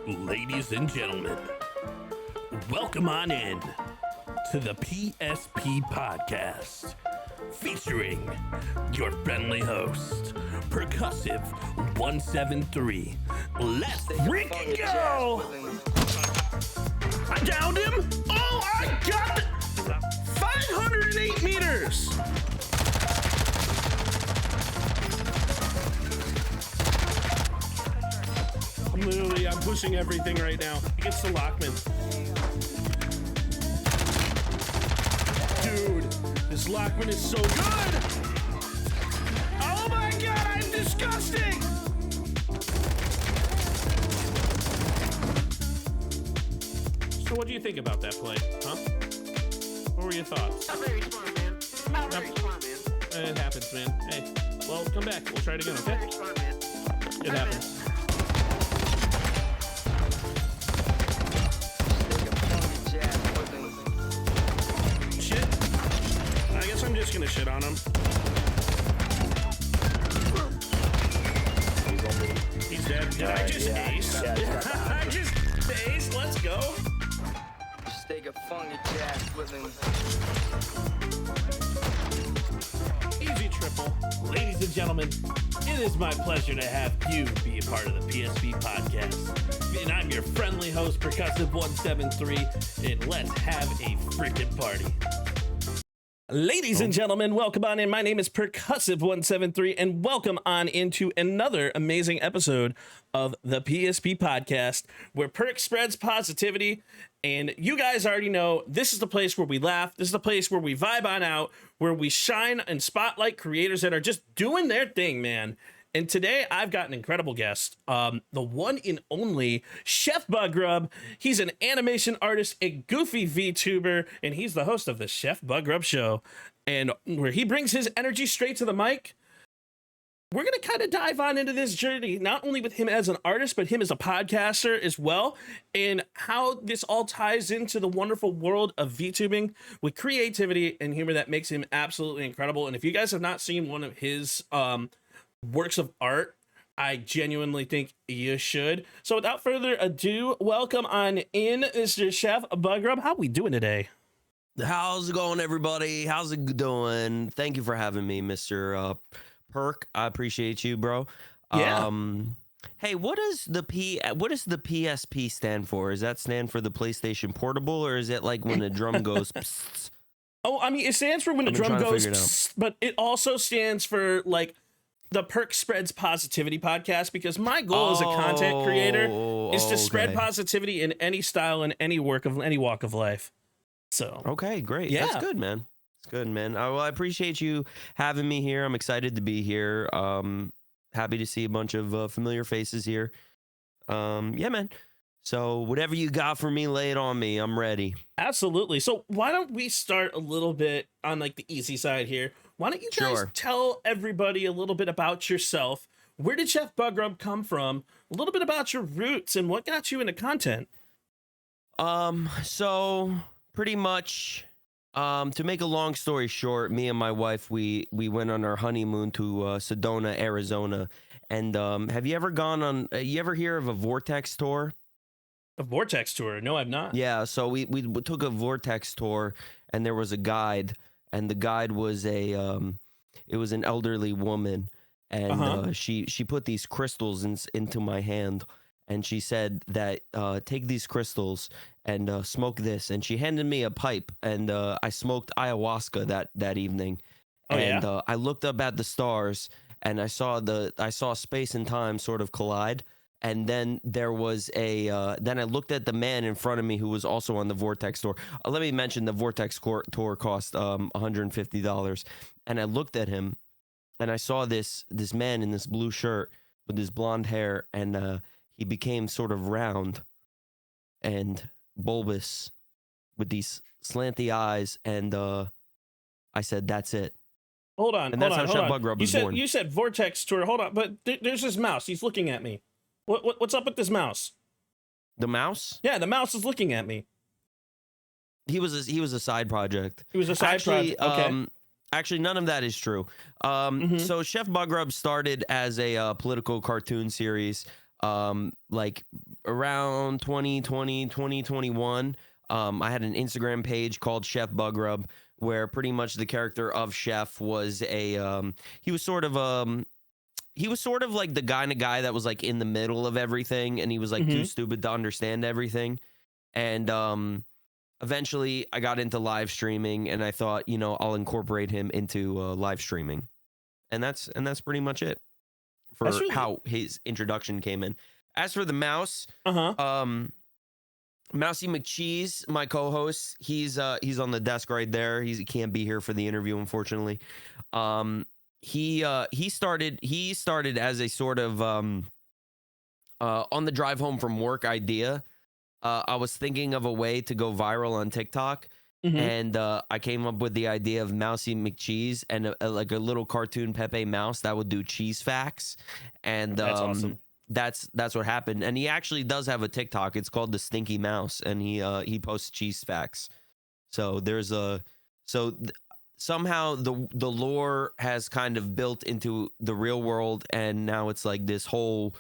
Ladies and gentlemen, welcome on in to the PSP Podcast, featuring your friendly host, Percussive 173. Let's freaking go! I downed him! Oh, I got it! 508 meters! I'm pushing everything right now. He gets to Lockman. Dude, this Lockman is so good! Oh my god, I'm disgusting! So what do you think about that play, huh? What were your thoughts? Not very smart, man. Not very smart, man. It happens, man. Hey, well, come back. We'll try it again, okay? Very smart, man. It happens. Shit. I guess I'm just gonna shit on him. He's dead. Did I just ace? I just ace. Let's go. Just take a funky jazz with him. Easy triple. Ladies and gentlemen, it is my pleasure to have you be a part of the PSP Podcast. And I'm your friendly host, Percussive 173, and let's have a freaking party. Ladies and gentlemen, welcome on in. My name is Percussive 173, and welcome on into another amazing episode of the PSP Podcast, where Perk spreads positivity. And you guys already know this is the place where we laugh. This is the place where we vibe on out, where we shine and spotlight creators that are just doing their thing, man. And today I've got an incredible guest, the one and only ChefBugGrub. He's an animation artist, a goofy VTuber, and he's the host of the ChefBugGrub Show. And where he brings his energy straight to the mic. We're going to kind of dive on into this journey, not only with him as an artist, but him as a podcaster as well, and how this all ties into the wonderful world of VTubing with creativity and humor that makes him absolutely incredible. And if you guys have not seen one of his works of art, I genuinely think you should. So without further ado, welcome on in, Mr. ChefBugGrub. How we doing today? How's it going, everybody? How's it doing? Thank you for having me, Mr. Perk. I appreciate you, bro. Yeah. Hey, what does the PSP stand for? Does that stand for the PlayStation Portable, or is it like when the drum goes psst? Oh, I mean, it stands for when the drum goes psst, but it also stands for like the Perk Spreads Positivity Podcast, because my goal as a content creator is to spread positivity in any style and any walk of life. So okay, great. Yeah. That's good, man. It's good, man. Well, I appreciate you having me here. I'm excited to be here. Happy to see a bunch of familiar faces here. Yeah, man. So whatever you got for me, lay it on me. I'm ready. Absolutely. So why don't we start a little bit on like the easy side here? Why don't you guys tell everybody a little bit about yourself? Where did ChefBugGrub come from? A little bit about your roots and what got you into content. So pretty much, to make a long story short, me and my wife, we went on our honeymoon to Sedona, Arizona. And have you ever gone on, you ever hear of a Vortex tour? A Vortex tour? No, I've not. Yeah, so we took a Vortex tour, and there was a guide, and the guide was it was an elderly woman, and she put these crystals into my hand, and she said that take these crystals and smoke this, and she handed me a pipe, and I smoked ayahuasca that evening, I looked up at the stars, and I saw space and time sort of collide. And then there was then I looked at the man in front of me who was also on the Vortex tour. Let me mention the Vortex tour cost $150. And I looked at him, and I saw this man in this blue shirt with his blonde hair, and he became sort of round and bulbous with these slanty eyes. And I said, that's it. Hold on. And that's how ChefBugGrub was born. You said Vortex tour. Hold on. But there's this mouse. He's looking at me. What's up with this mouse? The mouse? Yeah, the mouse is looking at me. He was a side project. He was a side project. Okay. Actually, none of that is true. So ChefBugGrub started as a political cartoon series. like around 2020, 2021. I had an Instagram page called ChefBugGrub, where pretty much the character of Chef was he was sort of like the kind of guy that was like in the middle of everything, and he was like too stupid to understand everything. And eventually I got into live streaming, and I thought, I'll incorporate him into live streaming. And that's pretty much it for how his introduction came in. As for the mouse, Mousy McCheese, my co-host, he's on the desk right there. He can't be here for the interview, unfortunately. He started as a sort of on the drive home from work idea. I was thinking of a way to go viral on TikTok, and I came up with the idea of Mousy McCheese and like a little cartoon Pepe Mouse that would do cheese facts, and that's awesome. That's what happened. And he actually does have a TikTok. It's called the Stinky Mouse, and he posts cheese facts. So there's somehow the lore has kind of built into the real world, and now it's like this whole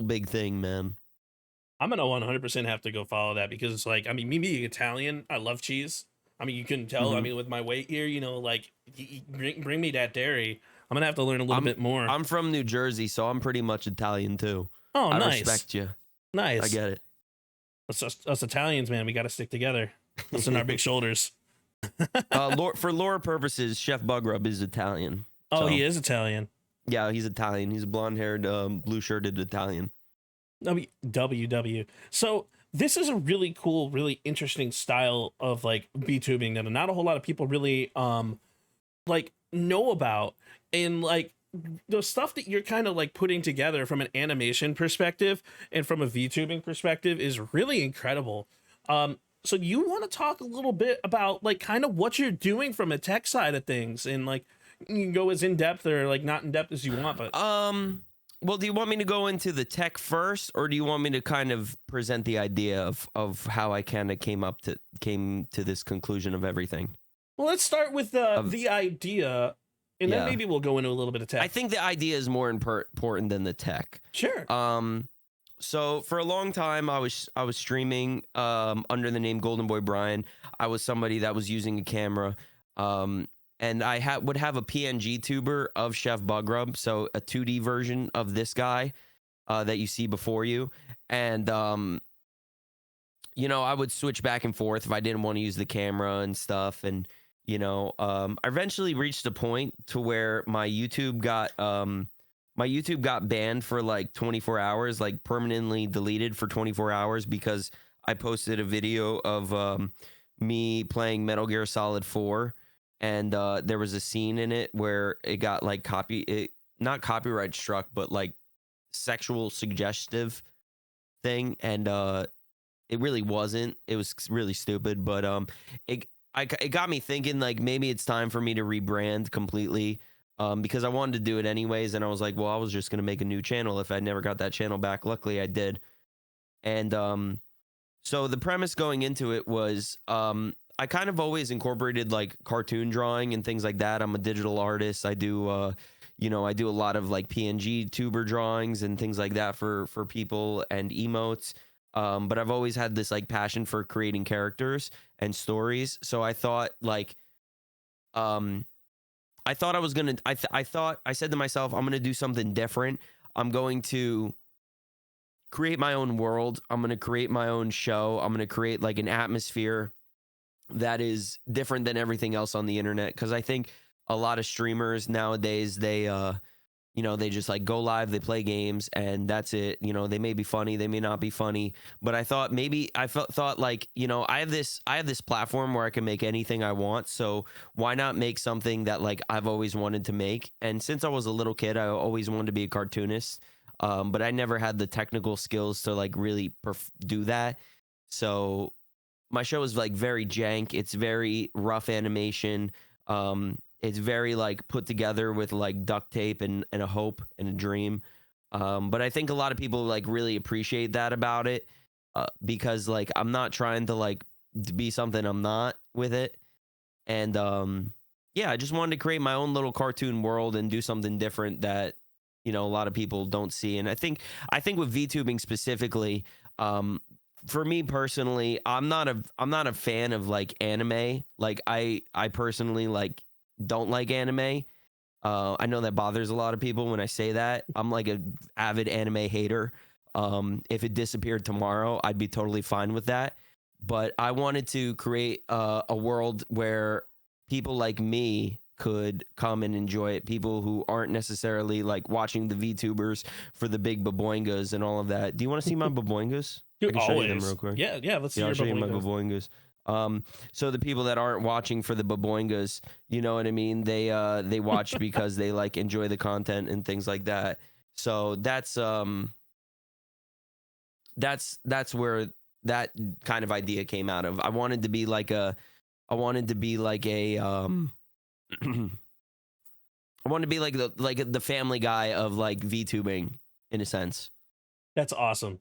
big thing, man. I'm gonna 100% have to go follow that, because it's like, I mean, me being Italian, I love cheese. I mean, you can tell. I mean, with my weight here, like, bring me that dairy. I'm gonna have to learn a little bit more. I'm from New Jersey, so I'm pretty much Italian too. Oh, I nice. respect you. Nice. I get it. Us Italians, man, we got to stick together. Listen, our big shoulders. For lore purposes, ChefBugGrub is Italian. Oh, so. He is Italian. Yeah, he's Italian. He's a blonde-haired, blue-shirted Italian. WW. So this is a really cool, really interesting style of like VTubing that not a whole lot of people really like know about, and like the stuff that you're kind of like putting together from an animation perspective and from a VTubing perspective is really incredible. So you want to talk a little bit about like kind of what you're doing from a tech side of things, and like you can go as in depth or like not in depth as you want, but well, do you want me to go into the tech first, or do you want me to kind of present the idea of how I kind of came to this conclusion of everything? Well, let's start with the idea, and then maybe we'll go into a little bit of tech. I think the idea is more important than the tech. Sure. So for a long time, I was streaming under the name Golden Boy Brian. I was somebody that was using a camera. And I would have a PNG tuber of ChefBugGrub, so a 2D version of this guy that you see before you. And, I would switch back and forth if I didn't want to use the camera and stuff. And, I eventually reached a point to where my YouTube got banned for like 24 hours, like permanently deleted for 24 hours, because I posted a video of me playing Metal Gear Solid 4. And there was a scene in it where it got like not copyright struck, but like sexual suggestive thing. And it really wasn't. It was really stupid. But it got me thinking, like, maybe it's time for me to rebrand completely, because I wanted to do it anyways. And I was like, well, I was just going to make a new channel if I never got that channel back. Luckily, I did. And so the premise going into it was I kind of always incorporated like cartoon drawing and things like that. I'm a digital artist. I do, I do a lot of like PNG tuber drawings and things like that for people and emotes. But I've always had this like passion for creating characters and stories. So I thought like, I said to myself, I'm going to do something different. I'm going to create my own world. I'm going to create my own show. I'm going to create like an atmosphere that is different than everything else on the internet, because I think a lot of streamers nowadays, they they just like go live, they play games, and that's it. They may be funny, they may not be funny, but I thought like, I have this platform where I can make anything I want, so why not make something that like I've always wanted to make? And since I was a little kid, I always wanted to be a cartoonist, but I never had the technical skills to like really do that. So my show is like very jank. It's very rough animation. It's very like put together with like duct tape and a hope and a dream. But I think a lot of people like really appreciate that about it, because like I'm not trying to like be something I'm not with it. And I just wanted to create my own little cartoon world and do something different that you know, a lot of people don't see. And I think with VTubing specifically, for me personally, I'm not a fan of like anime. Like I personally like don't like anime. I know that bothers a lot of people when I say that. I'm like an avid anime hater. If it disappeared tomorrow, I'd be totally fine with that. But I wanted to create a world where people like me could come and enjoy it. People who aren't necessarily like watching the VTubers for the big baboingas and all of that. Do you want to see my baboingas? I can show you them real quick. Yeah. Let's see I'll your show you my baboingas. baboingas. So the people that aren't watching for the baboingas, you know what I mean? They watch because they like enjoy the content and things like that. So that's where that kind of idea came out of. I wanted to be like a I wanted to be like the Family Guy of like VTubing in a sense. That's awesome.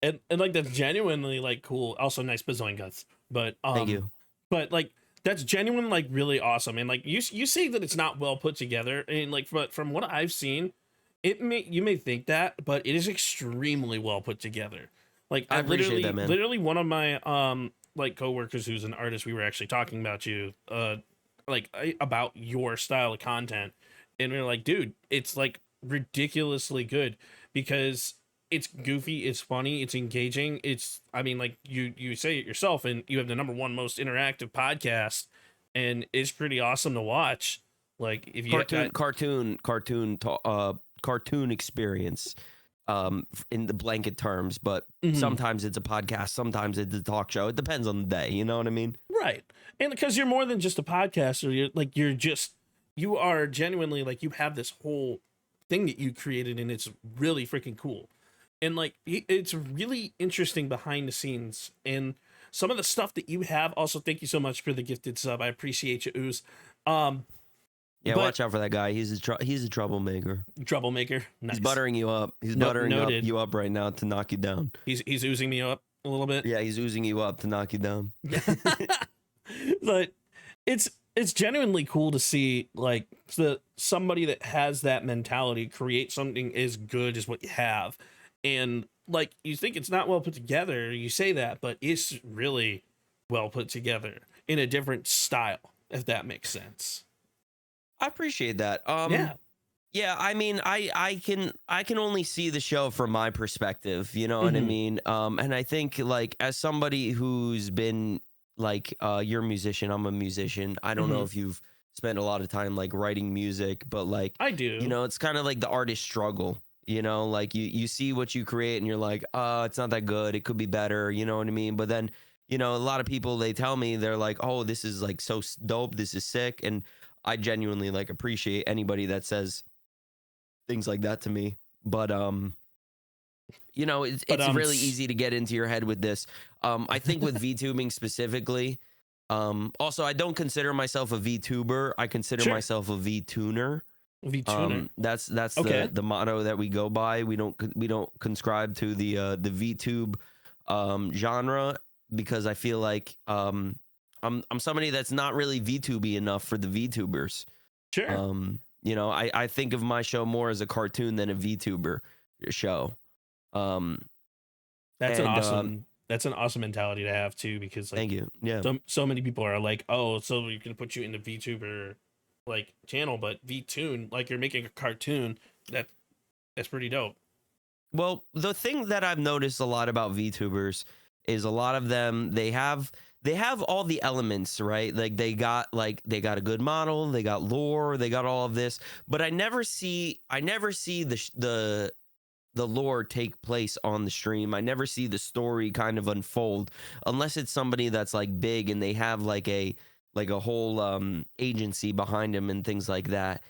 And like that's genuinely like cool. Also nice bazoingas. But Thank you. But like that's genuinely like really awesome. And like you say that it's not well put together. And like from what I've seen, you may think that, but it is extremely well put together. Like I appreciate that, man. Literally one of my like coworkers who's an artist, we were actually talking about you about your style of content, and we were like, dude, it's like ridiculously good because it's goofy, it's funny, it's engaging. I mean, like you say it yourself, and you have the #1 most interactive podcast, and it's pretty awesome to watch. Like if you cartoon experience, in the blanket terms, but sometimes it's a podcast, sometimes it's a talk show. It depends on the day. You know what I mean? Right. And because you're more than just a podcaster, you are genuinely like you have this whole thing that you created, and it's really freaking cool. And like it's really interesting behind the scenes and some of the stuff that you have. Also, thank you so much for the gifted sub. I appreciate you, Ooze. Watch out for that guy. He's a troublemaker. Troublemaker. Nice. He's buttering you up. He's buttering you up right now to knock you down. He's oozing me up a little bit. Yeah, he's oozing you up to knock you down. But it's genuinely cool to see like somebody that has that mentality create something as good as what you have. And like you think it's not well put together, you say that, but it's really well put together in a different style, if that makes sense. I appreciate that. Yeah. I mean, I can only see the show from my perspective. You know what I mean? And I think like as somebody who's been like, you're a musician, I'm a musician. I don't know if you've spent a lot of time like writing music, but like I do. You know, it's kind of like the artist struggle. You know, like you see what you create and you're like, oh, it's not that good. It could be better. You know what I mean? But then, you know, a lot of people, they tell me, they're like, oh, this is like so dope. This is sick. And I genuinely like appreciate anybody that says things like that to me. But, you know, it's really easy to get into your head with this. I think with VTubing specifically, also, I don't consider myself a VTuber. I consider myself a VTuner. VTuner. That's the motto that we go by. We don't conscribe to the VTube genre because I feel like I'm somebody that's not really VTubey enough for the VTubers. Sure. You know, I think of my show more as a cartoon than a VTuber show. That's an awesome mentality to have too, because like, thank you. Yeah. So many people are like, oh, so we're gonna put you in the VTuber like channel, but VTune, like you're making a cartoon. That's pretty dope. Well, the thing that I've noticed a lot about VTubers is a lot of them, they have all the elements, right? Like they got a good model, they got lore, they got all of this, but I never see the lore take place on the stream. I never see the story kind of unfold unless it's somebody that's like big and they have like a whole agency behind them and things like that.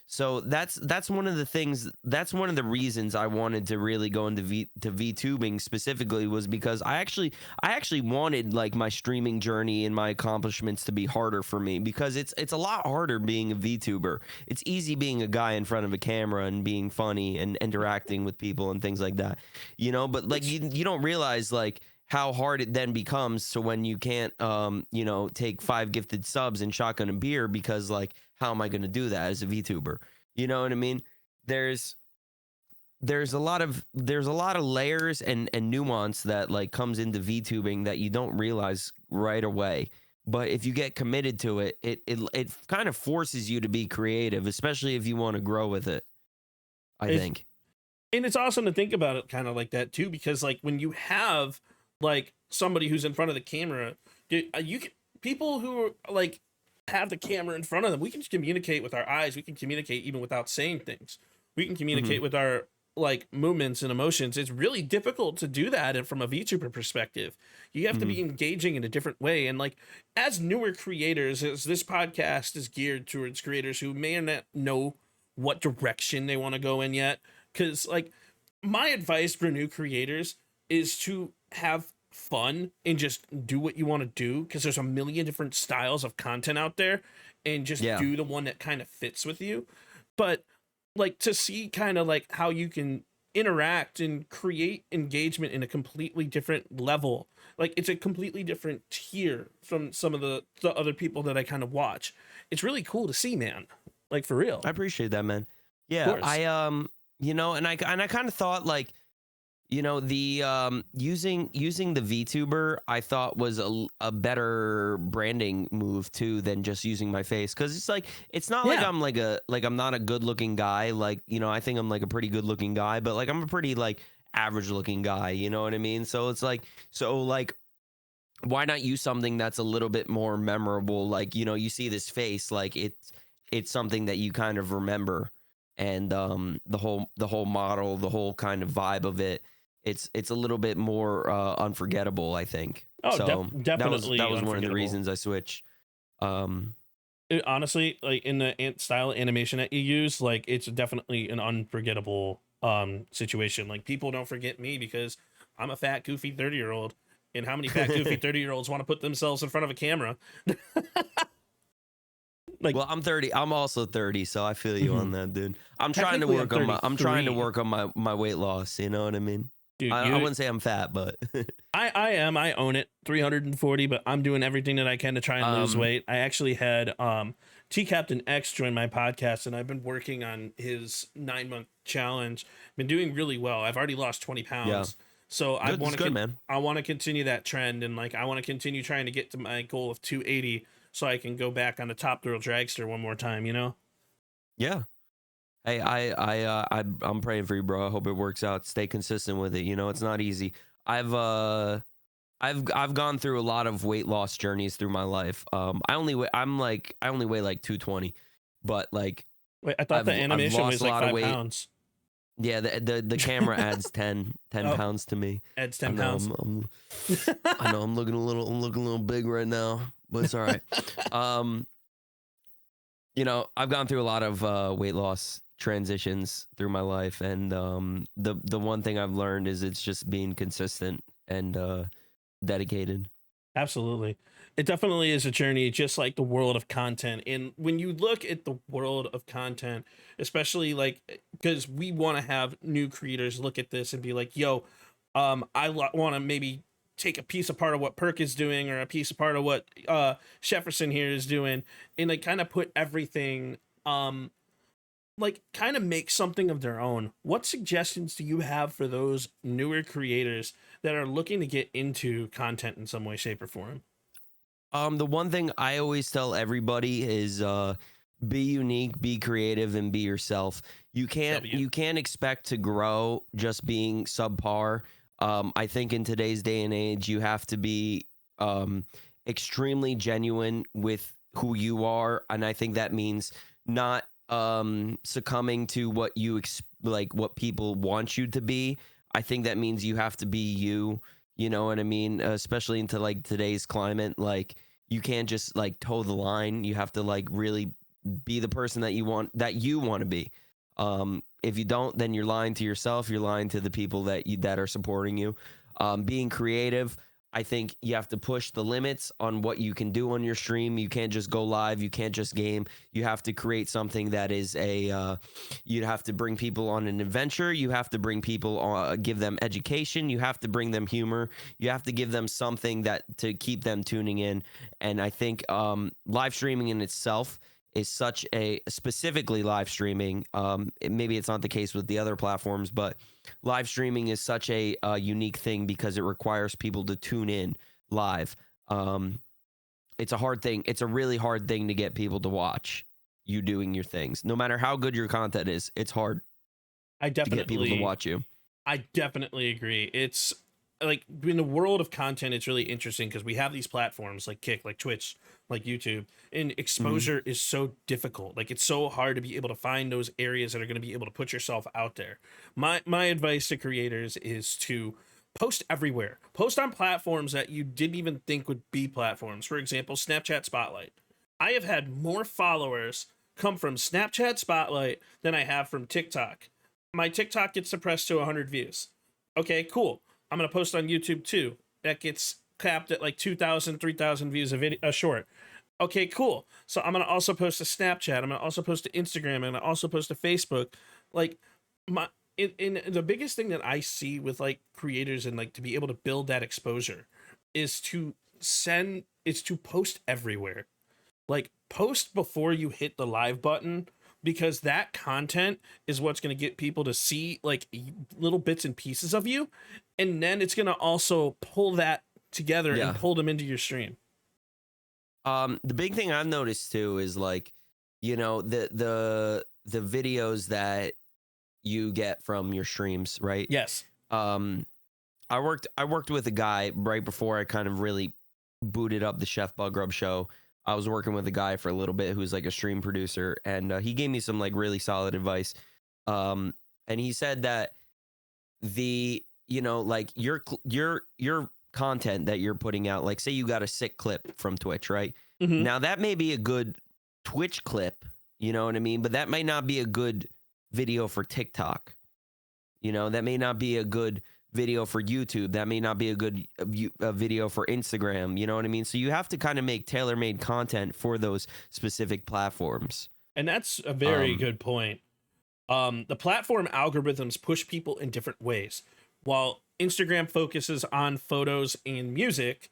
So that's one of the things, that's one of the reasons I wanted to really go into VTubing specifically, was because I actually wanted like my streaming journey and my accomplishments to be harder for me, because it's a lot harder being a VTuber. It's easy being a guy in front of a camera and being funny and interacting with people and things like that, you know, but like you don't realize like how hard it then becomes to when you can't, you know, take 5 gifted subs and shotgun a beer, because like, how am I going to do that as a VTuber? You know what I mean? there's a lot of layers and nuance that like comes into VTubing that you don't realize right away. But if you get committed to it, it kind of forces you to be creative, especially if you want to grow with it, I think. And it's awesome to think about it kind of like that too, because like when you have like somebody who's in front of the camera, you can, people who like have the camera in front of them, we can communicate with our eyes. We can communicate even without saying things. We can communicate with our like movements and emotions. It's really difficult to do that. And from a VTuber perspective, you have to be engaging in a different way. And like as newer creators, as this podcast is geared towards creators who may not know what direction they want to go in yet. Cause like my advice for new creators is to have fun and just do what you want to do. Cause there's a million different styles of content out there and just do the one that kind of fits with you. But like to see kind of like how you can interact and create engagement in a completely different level. Like it's a completely different tier from some of the other people that I kind of watch. It's really cool to see, man. Like for real. I appreciate that, man. Yeah. I, you know, and I kind of thought like, you know, the using the VTuber I thought was a better branding move too than just using my face, because it's like it's not like I'm I'm not a good looking guy, like, you know, I think I'm like a pretty good looking guy, but like I'm a pretty like average looking guy, you know what I mean? So it's like why not use something that's a little bit more memorable? Like, you know, you see this face, like it's something that you kind of remember, and the whole model, the whole kind of vibe of it. It's a little bit more unforgettable, I think. Oh, so definitely. That was one of the reasons I switched. Honestly, like in the style of animation that you use, like it's definitely an unforgettable situation. Like people don't forget me because I'm a fat, goofy 30-year-old. And how many fat, goofy 30-year-olds want to put themselves in front of a camera? Like, well, I'm 30. I'm also 30, so I feel you on that, dude. I'm trying to work on my weight loss. You know what I mean? Dude, I wouldn't say I'm fat, but I am. I own it. 340, but I'm doing everything that I can to try and lose weight. I actually had T Captain X join my podcast, and I've been working on his 9-month challenge. Been doing really well. I've already lost 20 pounds. Yeah. So I want to continue that trend, and like I want to continue trying to get to my goal of 280, so I can go back on the Top Thrill Dragster one more time. You know? Yeah. Hey, I'm praying for you, bro. I hope it works out. Stay consistent with it. You know, it's not easy. I've gone through a lot of weight loss journeys through my life. I only weigh like 220, but like, wait, I thought the animation was like 5 pounds. Yeah, the camera adds 10 pounds to me. Adds 10 pounds. I know I'm looking a little big right now, but it's all right. You know, I've gone through a lot of weight loss transitions through my life, and the one thing I've learned is it's just being consistent and dedicated. Absolutely. It definitely is a journey, just like the world of content. And when you look at the world of content, especially like because we want to have new creators look at this and be like, yo, I want to maybe take a piece apart of what Perk is doing, or a piece apart of what Jefferson here is doing, and like kind of put everything like kind of make something of their own. What suggestions do you have for those newer creators that are looking to get into content in some way, shape, or form? The one thing I always tell everybody is be unique, be creative, and be yourself. You can't expect to grow just being subpar. I think in today's day and age, you have to be extremely genuine with who you are, and I think that means not succumbing to what you what people want you to be. I think that means you have to be you. You know what I mean? Especially into like today's climate, like you can't just like toe the line. You have to like really be the person that you want to be. If you don't, then you're lying to yourself. You're lying to the people that are supporting you. Being creative, I think you have to push the limits on what you can do on your stream. You can't just go live. You can't just game. You have to create something that is you have to bring people on an adventure. You have to bring people give them education. You have to bring them humor. You have to give them something to keep them tuning in. And I think live streaming in itself is such a, specifically live streaming. Maybe it's not the case with the other platforms, but live streaming is such a unique thing because it requires people to tune in live. It's a hard thing. It's a really hard thing to get people to watch you doing your things. No matter how good your content is, it's hard to get people to watch you. I definitely agree. It's like in the world of content, it's really interesting because we have these platforms like Kick, like Twitch, like YouTube, and exposure is so difficult. Like it's so hard to be able to find those areas that are going to be able to put yourself out there. My advice to creators is to post everywhere. Post on platforms that you didn't even think would be platforms. For example, Snapchat Spotlight. I have had more followers come from Snapchat Spotlight than I have from TikTok. My TikTok gets suppressed to 100 views. Okay, cool. I'm going to post on YouTube too. That gets capped at like 2,000, 3,000 views a short. Okay, cool. So I'm going to also post to Snapchat. I'm going to also post to Instagram. I'm going to also post to Facebook. Like in the biggest thing that I see with like creators and like to be able to build that exposure is to post everywhere. Like post before you hit the live button, because that content is what's going to get people to see like little bits and pieces of you. And then it's going to also pull that together and pull them into your stream. The big thing I've noticed too is like, you know, the videos that you get from your streams, right? Yes. I worked with a guy right before I kind of really booted up the ChefBugGrub Show. I was working with a guy for a little bit who's like a stream producer, and he gave me some like really solid advice. And he said that like your content that you're putting out, like say you got a sick clip from Twitch, right? Mm-hmm. Now that may be a good Twitch clip, you know what I mean? But that might not be a good video for TikTok. You know, that may not be a good video for YouTube. That may not be a good video for Instagram. You know what I mean? So you have to kind of make tailor-made content for those specific platforms. And that's a very good point. The platform algorithms push people in different ways. While Instagram focuses on photos and music,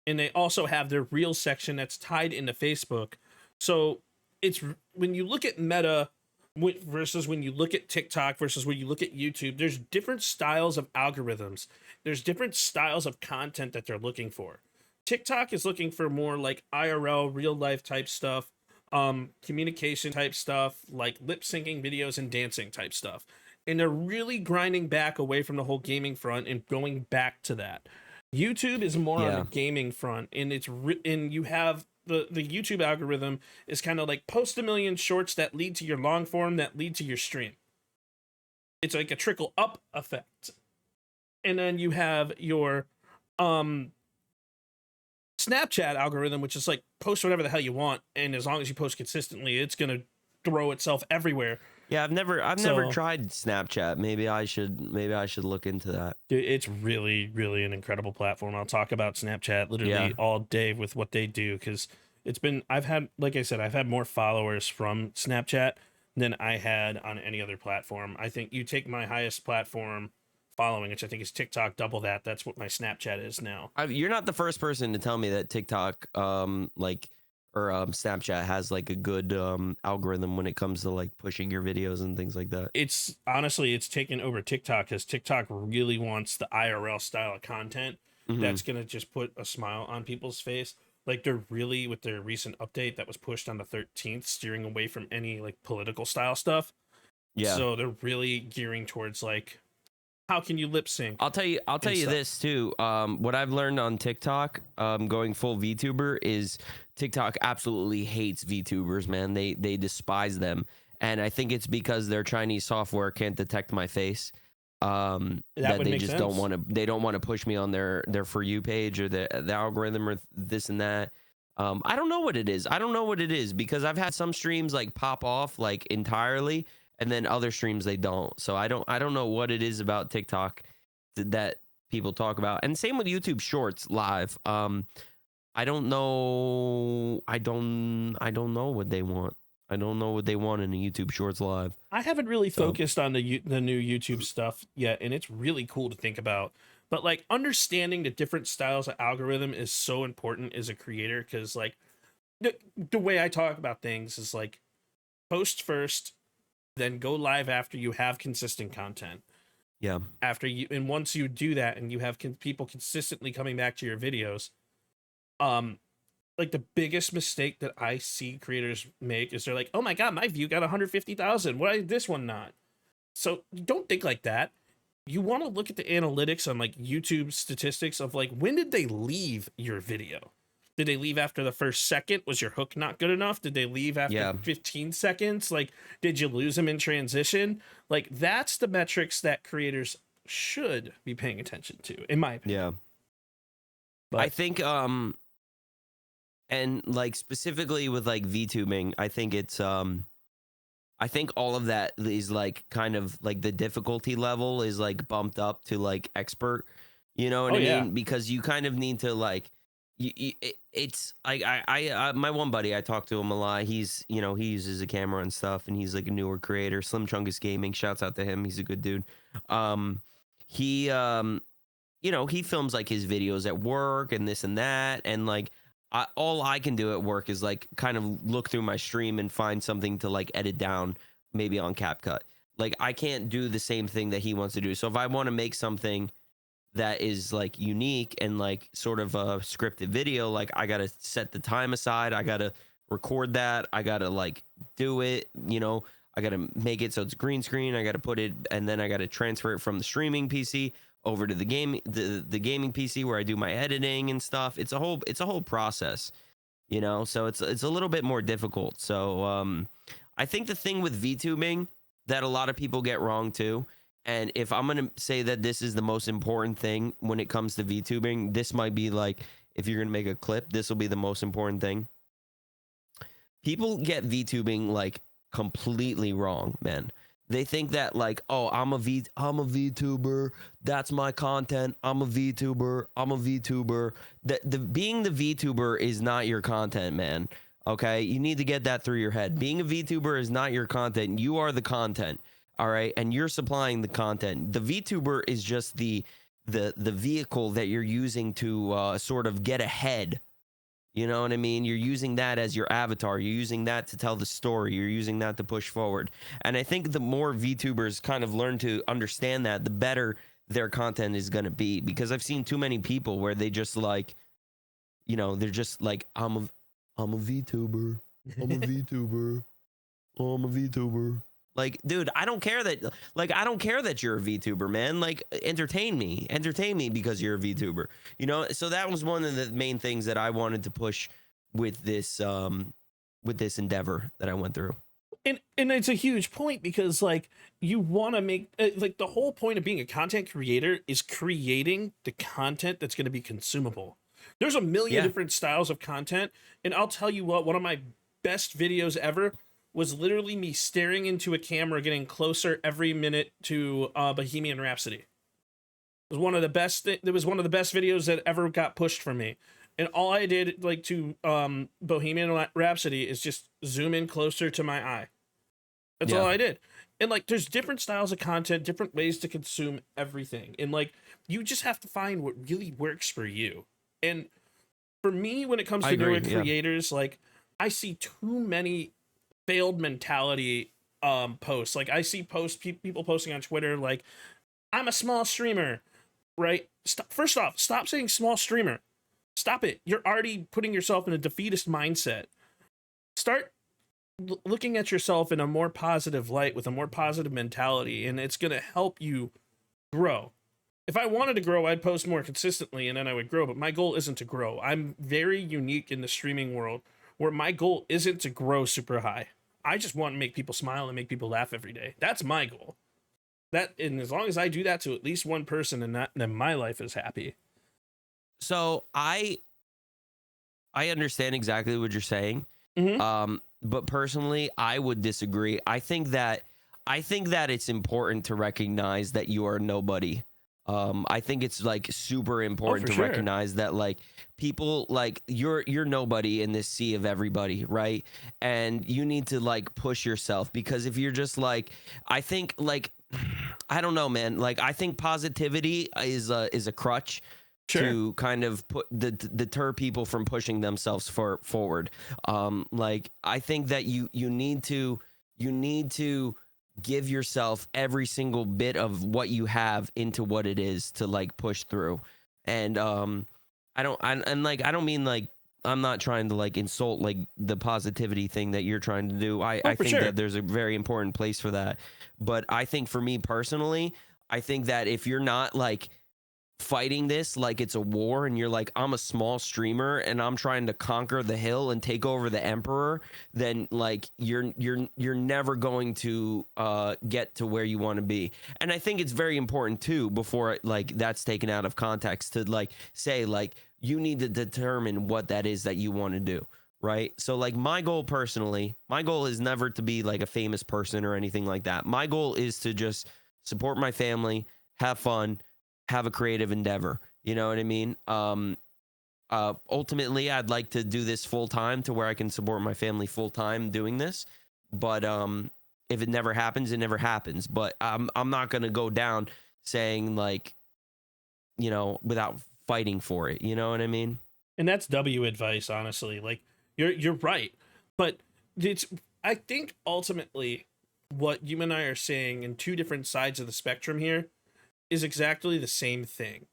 and they also have their Reels section that's tied into Facebook. So it's when you look at Meta versus when you look at TikTok versus when you look at YouTube, there's different styles of algorithms. There's different styles of content that they're looking for. TikTok is looking for more like IRL, real life type stuff, communication type stuff, like lip syncing videos and dancing type stuff. And they're really grinding back away from the whole gaming front and going back to that. YouTube is more on the gaming front, and and you have the YouTube algorithm is kind of like post 1 million shorts that lead to your long form that lead to your stream. It's like a trickle up effect. And then you have your Snapchat algorithm, which is like post whatever the hell you want, and as long as you post consistently, it's gonna throw itself everywhere. Yeah, I've never tried Snapchat. Maybe I should look into that. Dude, it's really, really an incredible platform. I'll talk about Snapchat literally all day with what they do, because I've had more followers from Snapchat than I had on any other platform. I think you take my highest platform following, which I think is TikTok, double that. That's what my Snapchat is now. You're not the first person to tell me that TikTok, Snapchat has like a good algorithm when it comes to like pushing your videos and things like that. It's honestly, it's taken over TikTok because TikTok really wants the IRL style of content that's going to just put a smile on people's face. Like they're really, with their recent update that was pushed on the 13th, steering away from any like political style stuff. Yeah. So they're really gearing towards like, how can you lip sync? I'll tell you this too. What I've learned on TikTok, going full VTuber, is TikTok absolutely hates VTubers, man. They despise them. And I think it's because their Chinese software can't detect my face. That they just sense. don't want to push me on their For You page or the algorithm or this and that. I don't know what it is. Because I've had some streams like pop off like entirely, and then other streams they don't. So I don't know what it is about TikTok that people talk about. And same with YouTube Shorts live. I don't know what they want. I don't know what they want in a YouTube Shorts live. I haven't really focused on the new YouTube stuff yet, and it's really cool to think about. But like understanding the different styles of algorithm is so important as a creator, because like the way I talk about things is like post first, then go live after you have consistent content. Yeah. And once you do that and you have people consistently coming back to your videos, like the biggest mistake that I see creators make is they're like, oh my God, my view got 150,000. Why did this one not? So don't think like that. You want to look at the analytics on like YouTube statistics of like, when did they leave your video? Did they leave after the first second? Was your hook not good enough? Did they leave after 15 seconds? Like, did you lose them in transition? Like, that's the metrics that creators should be paying attention to, in my opinion. Yeah. But I think, and like specifically with like VTubing, I think it's, I think all of that is like kind of like the difficulty level is like bumped up to like expert, you know what I mean? Because you kind of need to like, it's like I my one buddy, I talk to him a lot. He's, you know, he uses a camera and stuff, and he's like a newer creator. Slim Chungus Gaming, shouts out to him. He's a good dude. He you know, he films like his videos at work and this and that, and like all I can do at work is like kind of look through my stream and find something to like edit down, maybe on CapCut. Like I can't do the same thing that he wants to do. So if I want to make something that is like unique and like sort of a scripted video, like I gotta set the time aside, I gotta record that, I gotta like do it, you know, I gotta make it so it's green screen, I gotta put it, and then I gotta transfer it from the streaming PC over to the gaming PC where I do my editing and stuff. It's a whole process, you know, so it's a little bit more difficult. So I think the thing with VTubing that a lot of people get wrong too, and if I'm going to say that this is the most important thing when it comes to VTubing, this might be like, if you're going to make a clip, this will be the most important thing. People get VTubing like completely wrong, man. They think that like, oh, I'm a VTuber. That's my content. I'm a VTuber. Being the VTuber is not your content, man. Okay. You need to get that through your head. Being a VTuber is not your content. You are the content. All right. And you're supplying the content. The VTuber is just the vehicle that you're using to sort of get ahead. You know what I mean? You're using that as your avatar. You're using that to tell the story. You're using that to push forward. And I think the more VTubers kind of learn to understand that, the better their content is going to be. Because I've seen too many people where they just like, you know, they're just like, I'm a VTuber. I'm a VTuber. Oh, I'm a VTuber. Like, dude, I don't care that you're a VTuber, man. Like, entertain me because you're a VTuber, you know? So that was one of the main things that I wanted to push with this endeavor that I went through. And it's a huge point because like you want to make like the whole point of being a content creator is creating the content that's going to be consumable. There's a million different styles of content. And I'll tell you what, one of my best videos ever was literally me staring into a camera, getting closer every minute to Bohemian Rhapsody. It was one of the best. It was one of the best videos that ever got pushed for me. And all I did, like to Bohemian Rhapsody, is just zoom in closer to my eye. That's all I did. And like, there's different styles of content, different ways to consume everything, and like, you just have to find what really works for you. And for me, when it comes to newer creators, like I see too many failed mentality posts. Like I see people posting on Twitter like, I'm a small streamer, right? First off, stop saying small streamer. Stop it. You're already putting yourself in a defeatist mindset. Start looking at yourself in a more positive light with a more positive mentality, and it's going to help you grow. If I wanted to grow, I'd post more consistently and then I would grow, but my goal isn't to grow. I'm very unique in the streaming world where my goal isn't to grow super high. I just want to make people smile and make people laugh every day. That's my goal. And as long as I do that to at least one person, and then my life is happy. So I understand exactly what you're saying. Mm-hmm. But personally, I would disagree. I think that it's important to recognize that you are nobody. I think it's like super important to recognize that like people like you're nobody in this sea of everybody, right? And you need to like push yourself, because if you're just like, I think like, I don't know, man. Like I think positivity is a crutch to kind of deter people from pushing themselves forward. Like, I think that you need to give yourself every single bit of what you have into what it is to like push through. And I don't mean like, I'm not trying to like insult like the positivity thing that you're trying to do. I think that there's a very important place for that. But I think for me personally, I think that if you're not like fighting this like it's a war and you're like, I'm a small streamer and I'm trying to conquer the hill and take over the emperor, then like you're never going to get to where you want to be. And I think it's very important too, before like that's taken out of context, to like say like you need to determine what that is that you want to do, right? So like my goal is never to be like a famous person or anything like that. My goal is to just support my family, have fun, have a creative endeavor. You know what I mean? Ultimately, I'd like to do this full time to where I can support my family full time doing this. But if it never happens, it never happens. But I'm not going to go down saying like, you know, without fighting for it. You know what I mean? And that's W advice, honestly. Like you're right. But I think ultimately what you and I are saying in two different sides of the spectrum here is exactly the same thing.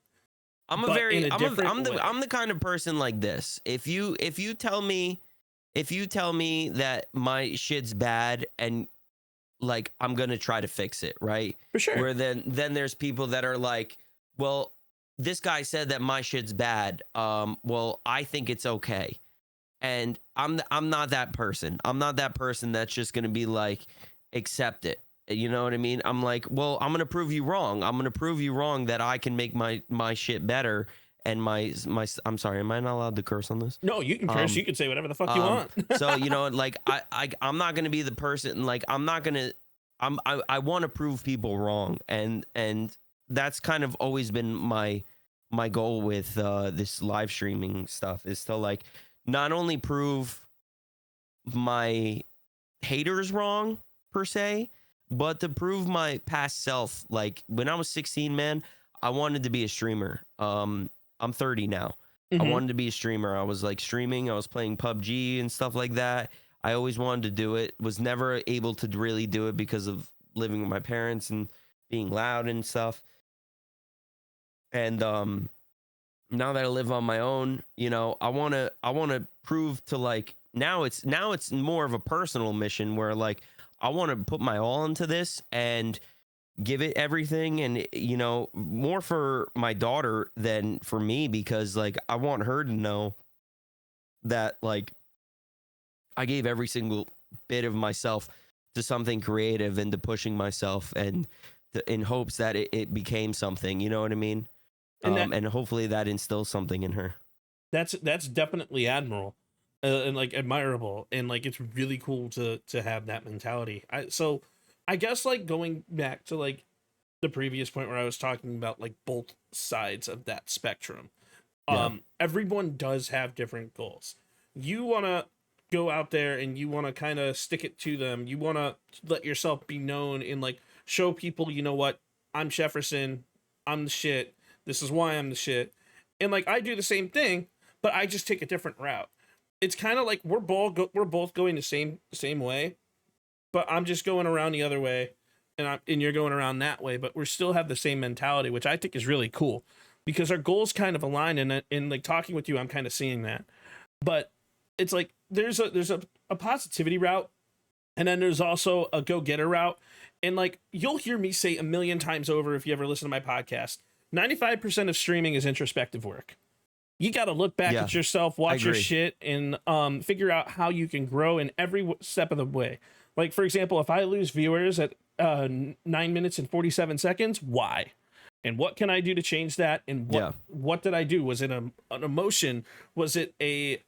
I'm the kind of person like this. If you tell me that my shit's bad and like I'm gonna try to fix it, right? For sure. Where then there's people that are like, well, this guy said that my shit's bad. Well, I think it's okay. And I'm not that person. I'm not that person that's just gonna be like, accept it. You know what I mean? I'm like, well, I'm going to prove you wrong. I'm going to prove you wrong that I can make my shit better. And I'm sorry, am I not allowed to curse on this? No, you can curse. You can say whatever the fuck you want. So, you know, like I'm not going to be the person, like I want to prove people wrong. And that's kind of always been my goal with this live streaming stuff, is to like not only prove my haters wrong per se, but to prove my past self. Like when I was 16, man, I wanted to be a streamer. I'm 30 now. I wanted to be a streamer. I was like streaming. I was playing PUBG and stuff like that. I always wanted to do it. Was never able to really do it because of living with my parents and being loud and stuff. And now that I live on my own, you know, I want to prove to like, now it's more of a personal mission where like, I want to put my all into this and give it everything. And, you know, more for my daughter than for me, because like, I want her to know that like I gave every single bit of myself to something creative and to pushing myself and in hopes that it became something, you know what I mean? And hopefully that instills something in her. That's definitely admirable. And like admirable, and like it's really cool to have that mentality. So I guess like going back to like the previous point where I was talking about like both sides of that spectrum, everyone does have different goals. You want to go out there and you want to kind of stick it to them. You want to let yourself be known and like show people, you know what, I'm Jefferson, I'm the shit, this is why I'm the shit. And like I do the same thing, but I just take a different route. It's kind of like we're both going the same way, but I'm just going around the other way, and you're going around that way. But we still have the same mentality, which I think is really cool, because our goals kind of align. And in like talking with you, I'm kind of seeing that. But it's like there's a positivity route, and then there's also a go-getter route. And like you'll hear me say a million times over if you ever listen to my podcast, 95% of streaming is introspective work. You got to look back at yourself, watch your shit, and figure out how you can grow in every step of the way. Like, for example, if I lose viewers at 9 minutes and 47 seconds, why? And what can I do to change that? And what did I do? Was it an emotion? Was it a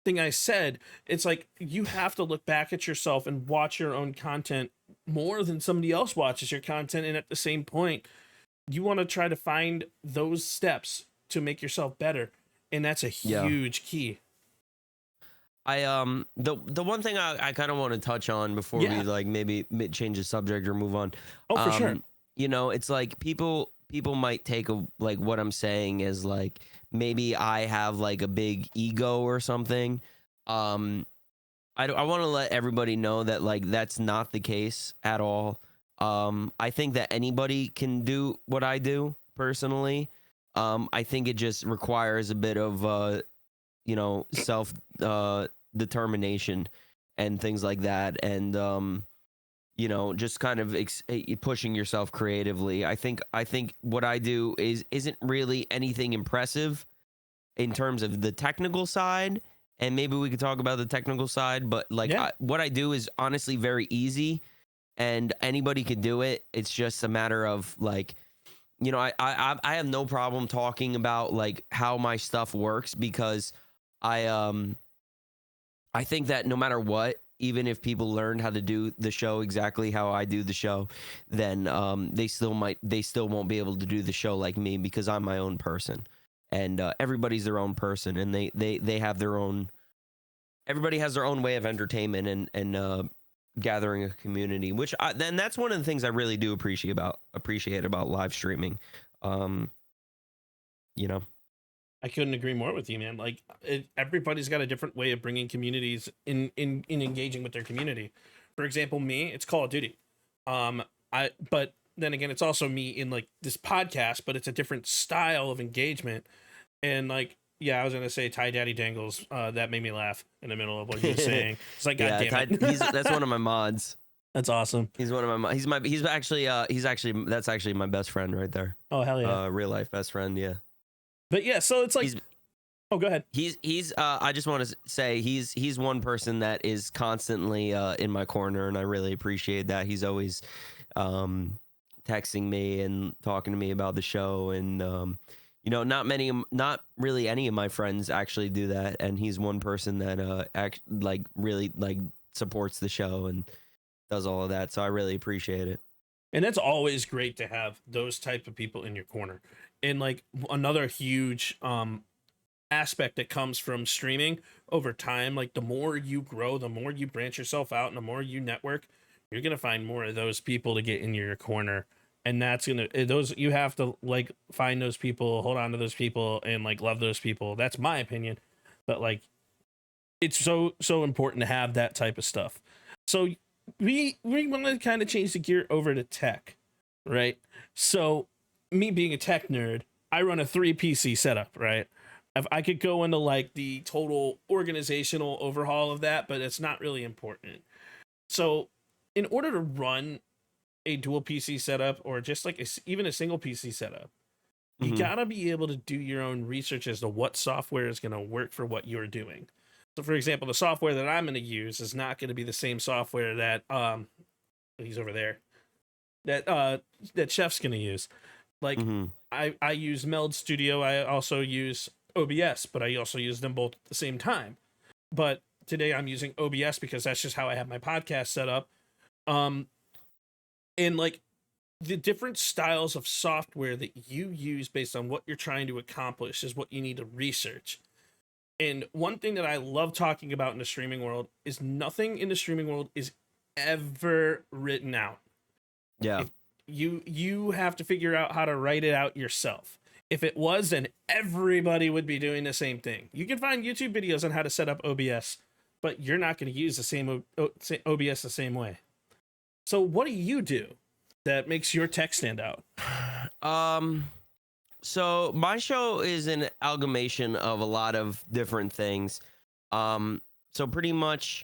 thing I said? It's like you have to look back at yourself and watch your own content more than somebody else watches your content. And at the same point, you want to try to find those steps to make yourself better. And that's a huge key. The one thing I kind of want to touch on before we like maybe change the subject or move on. Oh, for sure. You know, it's like people people might take like what I'm saying as like maybe I have like a big ego or something. I want to let everybody know that like that's not the case at all. I think that anybody can do what I do personally. I think it just requires a bit of self determination and things like that, and just kind of pushing yourself creatively. I think what I do isn't really anything impressive in terms of the technical side, and maybe we could talk about the technical side, but like what I do is honestly very easy and anybody could do it. It's just a matter of like, I have no problem talking about like how my stuff works, because I think that no matter what, even if people learned how to do the show exactly how I do the show, then they still won't be able to do the show like me, because I'm my own person, and everybody's their own person, and they have their own. Everybody has their own way of entertainment and gathering a community, which then that's one of the things I really do appreciate about live streaming. I couldn't agree more with you, man. Like everybody's got a different way of bringing communities in engaging with their community. For example, me, it's Call of Duty. But then again, it's also me in like this podcast, but it's a different style of engagement. And like, yeah, I was gonna say Ty Daddy Dangles. That made me laugh in the middle of what you were saying. It's like, God damn it. That's one of my mods. That's awesome. He's one of my. He's actually that's actually my best friend right there. Oh hell yeah. Real life best friend. Yeah. But yeah, so it's like, oh, go ahead. He's I just want to say he's one person that is constantly in my corner, and I really appreciate that. He's always texting me and talking to me about the show, and not really any of my friends actually do that, and he's one person that really supports the show and does all of that. So I really appreciate it. And that's always great to have those type of people in your corner. And like another huge aspect that comes from streaming over time, like the more you grow, the more you branch yourself out, and the more you network, you're gonna find more of those people to get in your corner. And that's you have to like find those people, hold on to those people, and like love those people. That's my opinion. But like it's so important to have that type of stuff. So we want to kind of change the gear over to tech, right? So me being a tech nerd, I run a 3 PC setup, right? If I could go into like the total organizational overhaul of that, but it's not really important. So in order to run a dual PC setup, or just like even a single PC setup, you gotta be able to do your own research as to what software is going to work for what you're doing. So for example, the software that I'm going to use is not going to be the same software that he's over there, that Chef's going to use. Like I use Meld Studio. I also use OBS, but I also use them both at the same time. But today I'm using OBS because that's just how I have my podcast set up. And like the different styles of software that you use based on what you're trying to accomplish is what you need to research. And one thing that I love talking about in the streaming world is nothing in the streaming world is ever written out. Yeah. You have to figure out how to write it out yourself. If it was, then everybody would be doing the same thing. You can find YouTube videos on how to set up OBS, but you're not going to use the same OBS the same way. So what do you do that makes your tech stand out? So my show is an amalgamation of a lot of different things. So pretty much,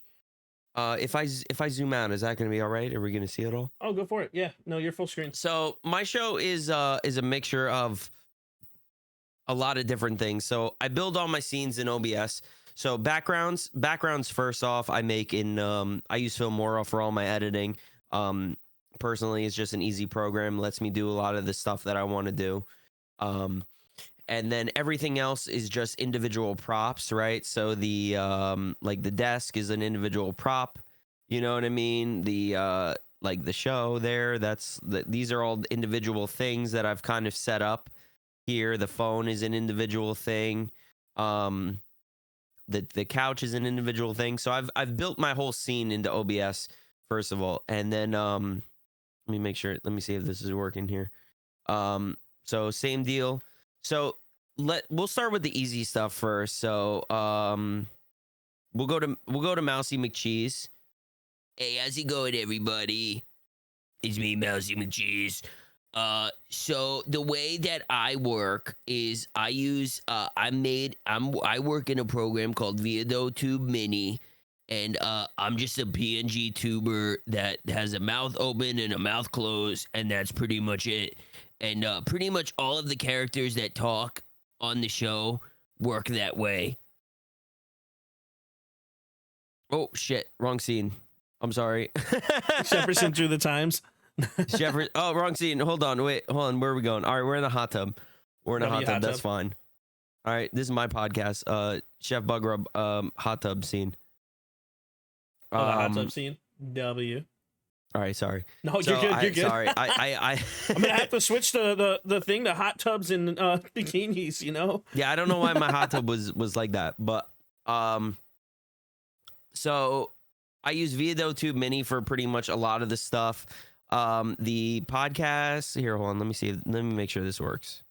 if I zoom out, is that going to be all right? Are we going to see it all? Oh, go for it. Yeah. No, you're full screen. So my show is a mixture of a lot of different things. So I build all my scenes in OBS. So backgrounds first off, I make in I use Filmora for all my editing. Personally, it's just an easy program, lets me do a lot of the stuff that I want to do. And then everything else is just individual props, right? So the like the desk is an individual prop, you know what I mean? The like the show there, these are all individual things that I've kind of set up here. The phone is an individual thing. The couch is an individual thing. So I've built my whole scene into OBS first of all, and then let me see if this is working here. So same deal. So we'll start with the easy stuff first. So we'll go to Mousy McCheese. Hey, how's it going, everybody? It's me, Mousy McCheese. So the way that I work is I use I work in a program called VTuber Mini, and I'm just a PNG tuber that has a mouth open and a mouth closed, and that's pretty much it. And pretty much all of the characters that talk on the show work that way. Oh shit, wrong scene. I'm sorry. Jefferson through the times. Jefferson. Oh, wrong scene. Hold on. Wait, hold on. Where are we going? All right, we're in the hot tub. We're in a hot tub. That's fine. All right, this is my podcast. ChefBugGrub hot tub scene. The hot tub scene. W. All right, sorry. No, you're good. You're good. Sorry, I'm gonna have to switch the thing to hot tubs and bikinis. You know. Yeah, I don't know why my hot tub was like that, but so I use VTuber Mini for pretty much a lot of the stuff. The podcast here. Hold on. Let me see. Let me make sure this works.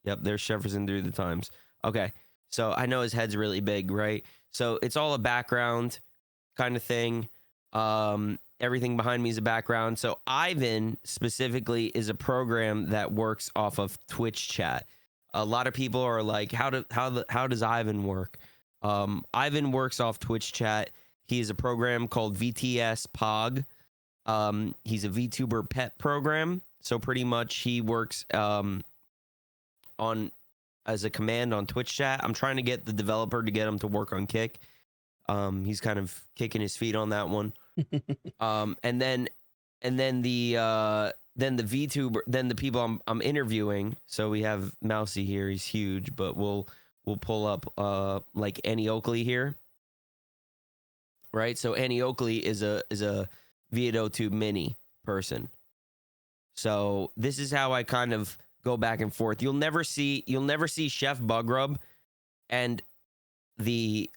Yep, there's Jefferson through the times. Okay, so I know his head's really big, right? So it's all a background kind of thing. Everything behind me is a background. So Ivan specifically is a program that works off of Twitch chat. A lot of people are like, how does Ivan work? Ivan works off Twitch chat. He is a program called VTS Pog. He's a VTuber pet program. So pretty much he works on as a command on Twitch chat. I'm trying to get the developer to get him to work on Kick. He's kind of kicking his feet on that one. And then the VTuber, then the people I'm interviewing. So we have Mousy here. He's huge, but we'll pull up like Annie Oakley here. Right. So Annie Oakley is a VTuber Mini person. So this is how I kind of go back and forth. You'll never see ChefBugGrub and the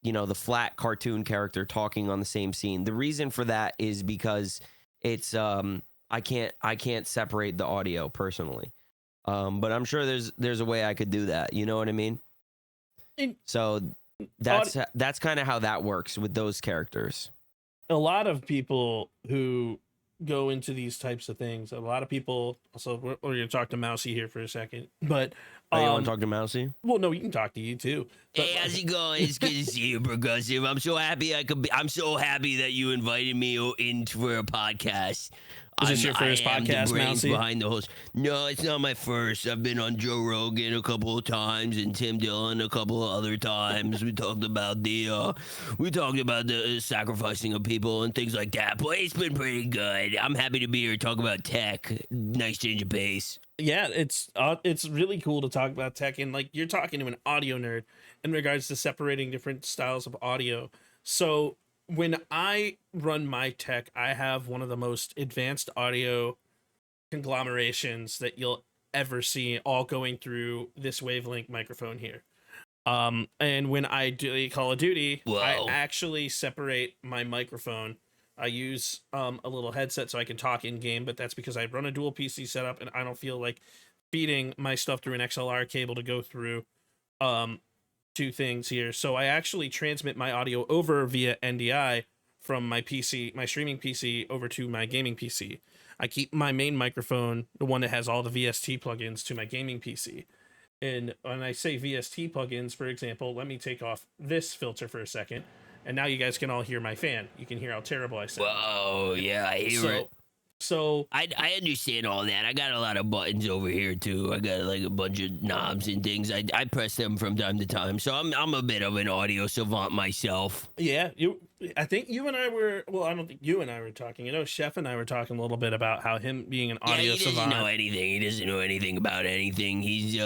the flat cartoon character talking on the same scene. The reason for that is because it's I can't separate the audio personally. But I'm sure there's a way I could do that. You know what I mean? So that's kind of how that works with those characters. A lot of people who go into these types of things, a lot of people, also, we're going to talk to Mousy here for a second, but you want to talk to Mousy? Well, no, we can talk to you too. But, hey, how's it going? It's good to see you, Progressive. I'm so happy I'm so happy that you invited me in for a podcast. Is this your first podcast, Mousy? Behind the host. No, it's not my first. I've been on Joe Rogan a couple of times and Tim Dillon a couple of other times. We talked about the sacrificing of people and things like that. But it's been pretty good. I'm happy to be here to talk about tech. Nice change of pace. Yeah, it's really cool to talk about tech, and like you're talking to an audio nerd in regards to separating different styles of audio. So when I run my tech, I have one of the most advanced audio conglomerations that you'll ever see, all going through this wavelength microphone here. And when I do Call of Duty, Whoa. I actually separate my microphone. I use a little headset so I can talk in game, but that's because I run a dual PC setup and I don't feel like feeding my stuff through an XLR cable to go through two things here. So I actually transmit my audio over via NDI from my PC, my streaming PC, over to my gaming PC. I keep my main microphone, the one that has all the VST plugins, to my gaming PC. And when I say VST plugins, for example, let me take off this filter for a second. And now you guys can all hear my fan. You can hear how terrible I sound. Whoa, yeah, I hear it. So I understand all that. I got a lot of buttons over here too. I got like a bunch of knobs and things. I press them from time to time. So I'm a bit of an audio savant myself. Yeah, I think you and I were. Well, I don't think you and I were talking. You know, Chef and I were talking a little bit about how him being an audio savant. He doesn't know anything. He doesn't know anything about anything. He's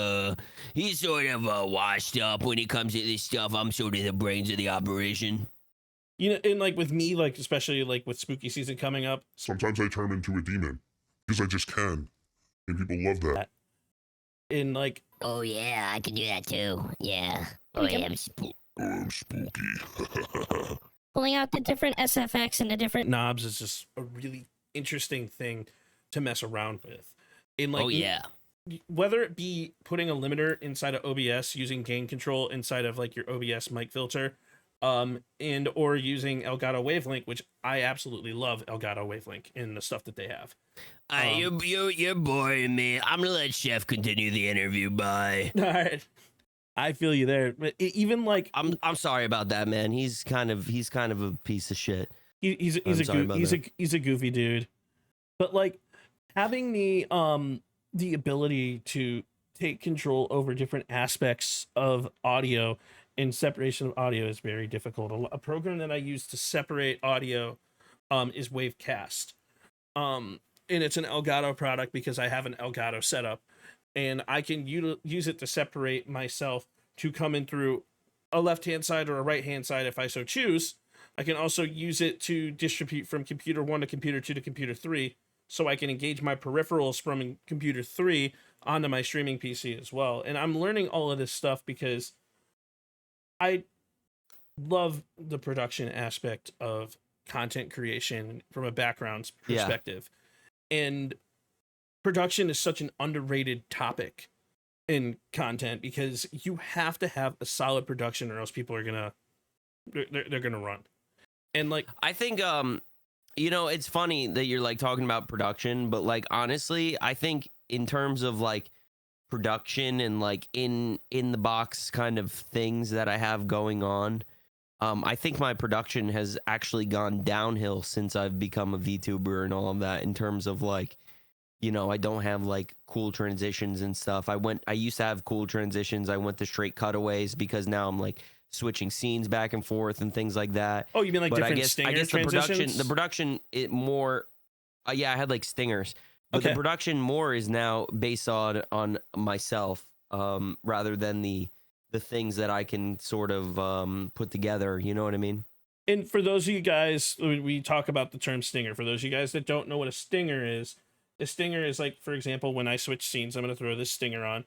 sort of washed up when it comes to this stuff. I'm sort of the brains of the operation. You know, and like with me, like especially like with spooky season coming up, sometimes I turn into a demon because I just can, and people love that. And like, oh yeah, I can do that too. Yeah. Oh yeah, I'm spooky. Pulling out the different SFX and the different knobs is just a really interesting thing to mess around with. In like, Oh yeah. whether it be putting a limiter inside of OBS, using gain control inside of like your OBS mic filter, and or using Elgato Wavelink, which I absolutely love Elgato Wavelink in the stuff that they have. You're boring me. I'm gonna let Chef continue the interview. Bye. All right, I feel you there. But even like I'm sorry about that, man. He's kind of a piece of shit. he's a goofy dude. But like having the ability to take control over different aspects of audio and separation of audio is very difficult. A program that I use to separate audio is Wavecast. And it's an Elgato product because I have an Elgato setup, and I can use it to separate myself to come in through a left-hand side or a right-hand side if I so choose. I can also use it to distribute from computer 1 to computer 2 to computer 3, so I can engage my peripherals from computer 3 onto my streaming PC as well. And I'm learning all of this stuff because I love the production aspect of content creation from a background perspective. And production is such an underrated topic in content because you have to have a solid production or else people are they're gonna run. And like, I think it's funny that you're like talking about production, but like honestly, I think in terms of like production and like in the box kind of things that I have going on, I think my production has actually gone downhill since I've become a VTuber and all of that, in terms of like, I don't have like cool transitions and stuff. I used to have cool transitions. I went to straight cutaways because now I'm like switching scenes back and forth and things like that. Oh, you mean like different stinger transitions? The production, it more, I had like stingers, but the production more is now based on myself, rather than the things that I can sort of put together. You know what I mean? And for those of you guys, we talk about the term stinger. For those of you guys that don't know what a stinger is like, for example, when I switch scenes, I'm going to throw this stinger on,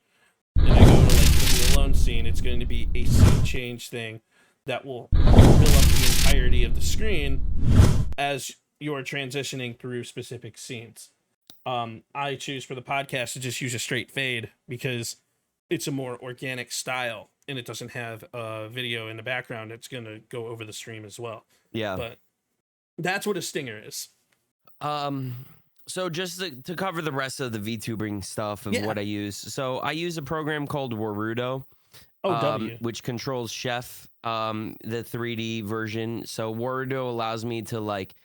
and I go to like the alone scene. It's going to be a scene change thing that will fill up the entirety of the screen as you're transitioning through specific scenes. I choose for the podcast to just use a straight fade because it's a more organic style and it doesn't have video in the background. It's going to go over the stream as well. Yeah. But that's what a stinger is. So just to cover the rest of the VTubing stuff of what I use. So I use a program called Warudo, which controls Chef, the 3D version. So Warudo allows me to like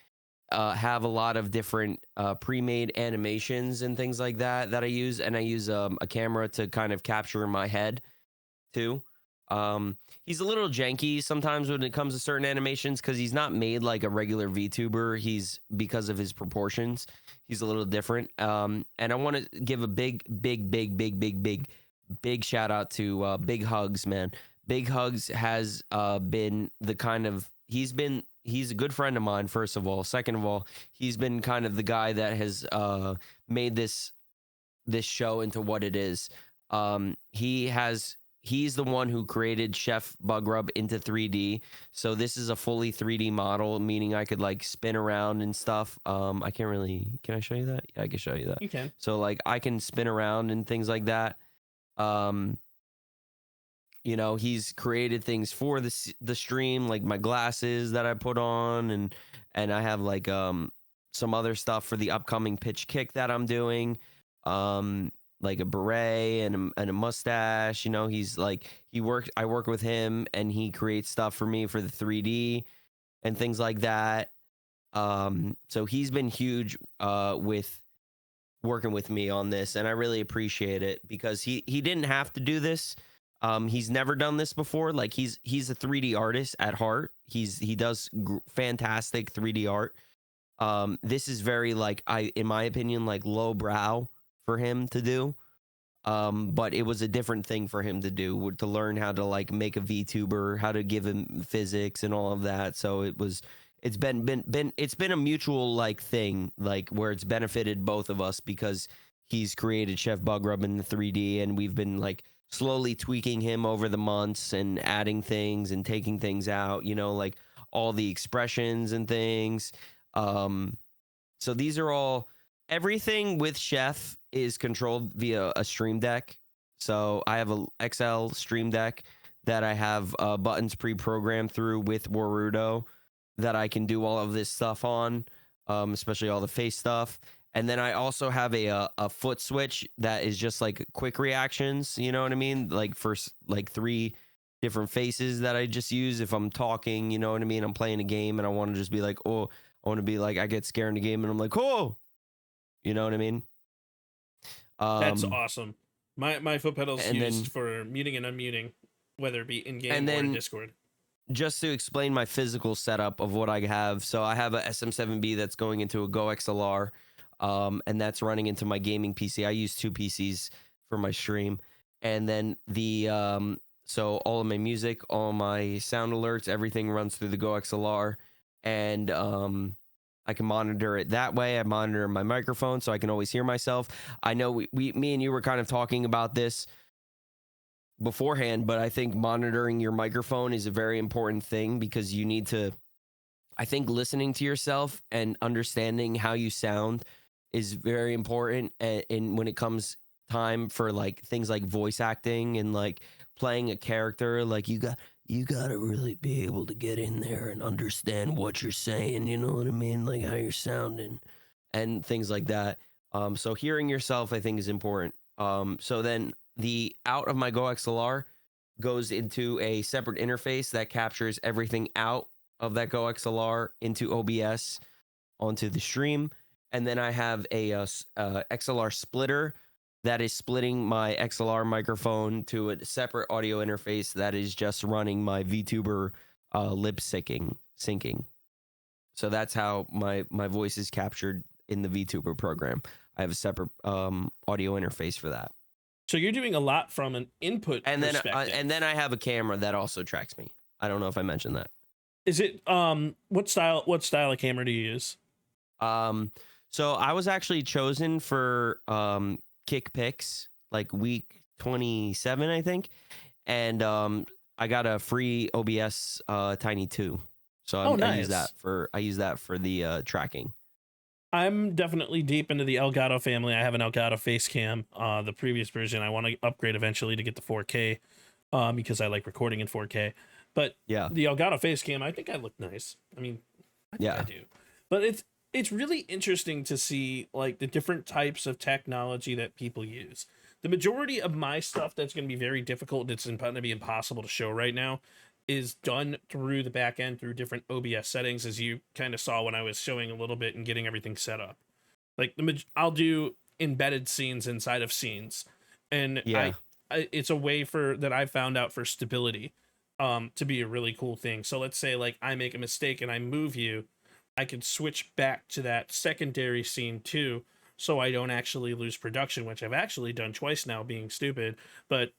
have a lot of different pre-made animations and things like that I use. And I use a camera to kind of capture my head too. He's a little janky sometimes when it comes to certain animations because he's not made like a regular VTuber. Because of his proportions, he's a little different. And I want to give a big shout out to Big Hugs, man. Big Hugs has been the kind of, he's a good friend of mine, first of all. Second of all, he's been kind of the guy that has made this show into what it is. He's the one who created ChefBugGrub into 3D. So this is a fully 3D model, meaning I could like spin around and stuff. Can I show you that? Yeah, I can show you that. You can. So like I can spin around and things like that. He's created things for the stream, like my glasses that I put on, and I have like some other stuff for the upcoming pitch kick that I'm doing. Like a beret and a mustache. He's like, I work with him and he creates stuff for me for the 3D and things like that. So he's been huge with working with me on this, and I really appreciate it because he didn't have to do this. He's never done this before. Like he's a 3D artist at heart. He does fantastic 3D art. This is very like, in my opinion, like lowbrow for him to do, but it was a different thing for him to do, to learn how to like make a VTuber, how to give him physics and all of that. So it's been a mutual like thing, like where it's benefited both of us because he's created ChefBugGrub in the 3D, and we've been like slowly tweaking him over the months and adding things and taking things out, like all the expressions and things. So these are all everything with Chef is controlled via a Stream Deck. So I have a XL Stream Deck that I have buttons pre-programmed through with Warudo that I can do all of this stuff on, especially all the face stuff. And then I also have a foot switch that is just like quick reactions. You know what I mean? Like for like 3 different faces that I just use if I'm talking. You know what I mean? I'm playing a game and I want to just be like, oh, I want to be like, I get scared in the game and I'm like, oh, you know what I mean? That's awesome. My foot pedal's used for muting and unmuting, whether it be in game or in Discord. Just to explain my physical setup of what I have, so I have a SM7B that's going into a Go XLR, and that's running into my gaming PC. I use 2 PCs for my stream, and then so all of my music, all my sound alerts, everything runs through the Go XLR, and I can monitor it that way. I monitor my microphone so I can always hear myself. I know me and you were kind of talking about this beforehand, but I think monitoring your microphone is a very important thing because you need to, I think listening to yourself and understanding how you sound is very important. And when it comes time for like things like voice acting and like playing a character, like you got to really be able to get in there and understand what you're saying, you know what I mean? Like how you're sounding and things like that. So hearing yourself, I think, is important. So then the out of my Go XLR goes into a separate interface that captures everything out of that Go XLR into OBS onto the stream. And then I have a XLR splitter that is splitting my XLR microphone to a separate audio interface that is just running my VTuber lip syncing. So that's how my voice is captured in the VTuber program. I have a separate audio interface for that. So you're doing a lot from an input perspective. And then I have a camera that also tracks me. I don't know if I mentioned that. Is it what style of camera do you use? So I was actually chosen for Kick Picks like week 27, I think, and I got a free OBS Tiny 2. So nice. I use that for the tracking. I'm definitely deep into the Elgato family. I have an Elgato face cam. The previous version, I want to upgrade eventually to get the 4K because I like recording in 4K. But yeah, the Elgato face cam, I think I look nice. I mean, I think I do. But it's really interesting to see like the different types of technology that people use. The majority of my stuff that's going to be very difficult, it's going to be impossible to show right now, is done through the back end through different OBS settings, as you kind of saw when I was showing a little bit and getting everything set up. Like I'll do embedded scenes inside of scenes, and it's a way that I found out for stability to be a really cool thing. So let's say like I make a mistake and I move you, I could switch back to that secondary scene too, so I don't actually lose production, which I've actually done twice now, being stupid, but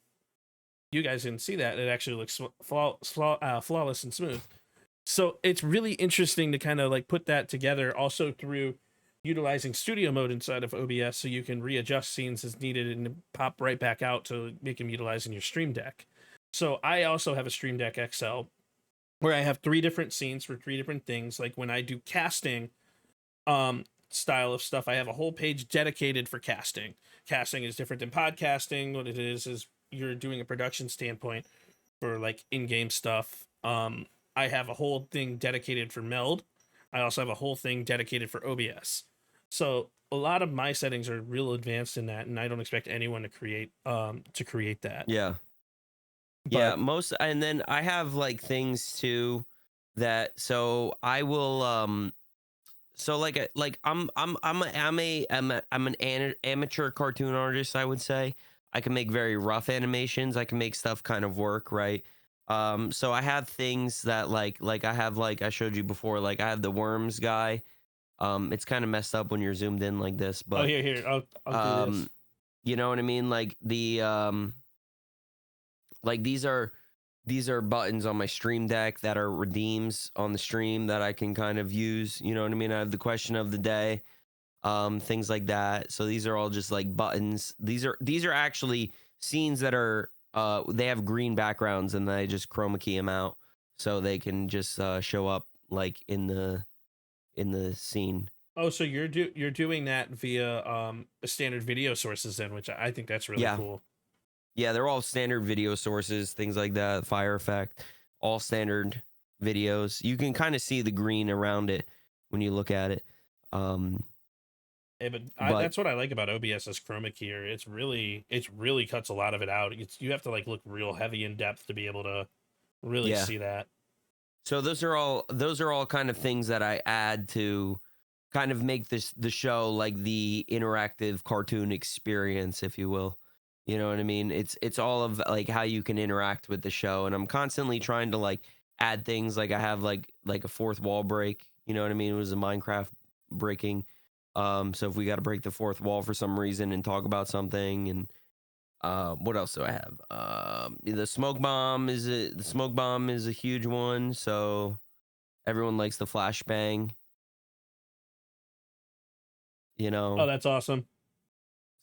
you guys didn't see that. It actually looks flawless and smooth. So it's really interesting to kind of like put that together also through utilizing studio mode inside of OBS, so you can readjust scenes as needed and pop right back out to make them utilizing your Stream Deck. So I also have a Stream Deck XL where I have 3 different scenes for 3 different things. Like when I do casting style of stuff, I have a whole page dedicated for casting. Casting is different than podcasting. What it is you're doing a production standpoint for like in-game stuff. I have a whole thing dedicated for meld. I also have a whole thing dedicated for OBS. So a lot of my settings are real advanced in that, and I don't expect anyone to create that. Yeah. But, most, and then I have like things too that, so I will so like I'm an amateur cartoon artist, I would say. I can make very rough animations. I can make stuff kind of work, right? So I have things that like I have, like I showed you before, like I have the worms guy. It's kind of messed up when you're zoomed in like this, but here, I'll do this. You know what I mean? Like the like these are buttons on my Stream Deck that are redeems on the stream that I can kind of use. You know what I mean? I have the question of the day, things like that. So these are all just like buttons. These are actually scenes that are they have green backgrounds, and then I just chroma key them out so they can just show up like in the scene. Oh, so you're doing that via standard video sources then, which I think that's really cool. Yeah, they're all standard video sources, things like that, Fire Effect, all standard videos. You can kind of see the green around it when you look at it. But that's what I like about OBS's chroma key. It really cuts a lot of it out. You have to like look real heavy in depth to be able to really see that. So those are all kind of things that I add to kind of make the show like the interactive cartoon experience, if you will. You know what I mean? It's all of like how you can interact with the show, and I'm constantly trying to like add things. Like I have like a fourth wall break. You know what I mean? It was a Minecraft breaking. So if we got to break the fourth wall for some reason and talk about something, and what else do I have? The smoke bomb is a huge one. So everyone likes the flashbang. You know? Oh, that's awesome.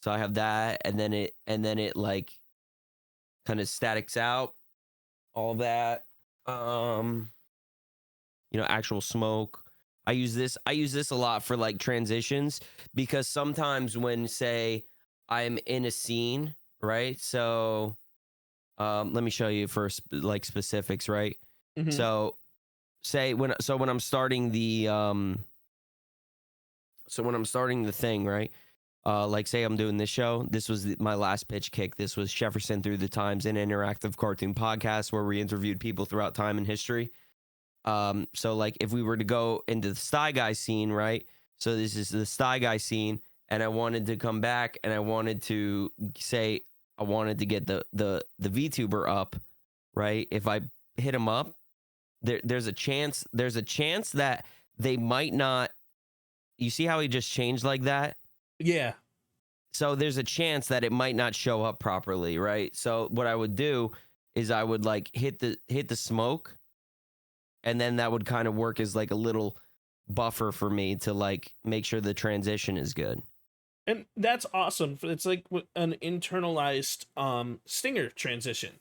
So I have that, and then it like kind of statics out all that. Actual smoke. I use this a lot for like transitions, because sometimes when, say, I'm in a scene, right? So let me show you for like specifics, right? Mm-hmm. So when I'm starting the thing, right? Like say I'm doing this show. This was my last pitch kick. This was Jefferson Through the Times, an interactive cartoon podcast where we interviewed people throughout time and history. So like if we were to go into the Sty Guy scene, right? So this is the Sty Guy scene, and I wanted to come back and I wanted to say I wanted to get the VTuber up, right? If I hit him up, there's a chance that they might not. You see how he just changed like that? Yeah. So there's a chance that it might not show up properly, right? So what I would do is I would like hit the smoke, and then that would kind of work as like a little buffer for me to like make sure the transition is good. And that's awesome. It's like an internalized stinger transition.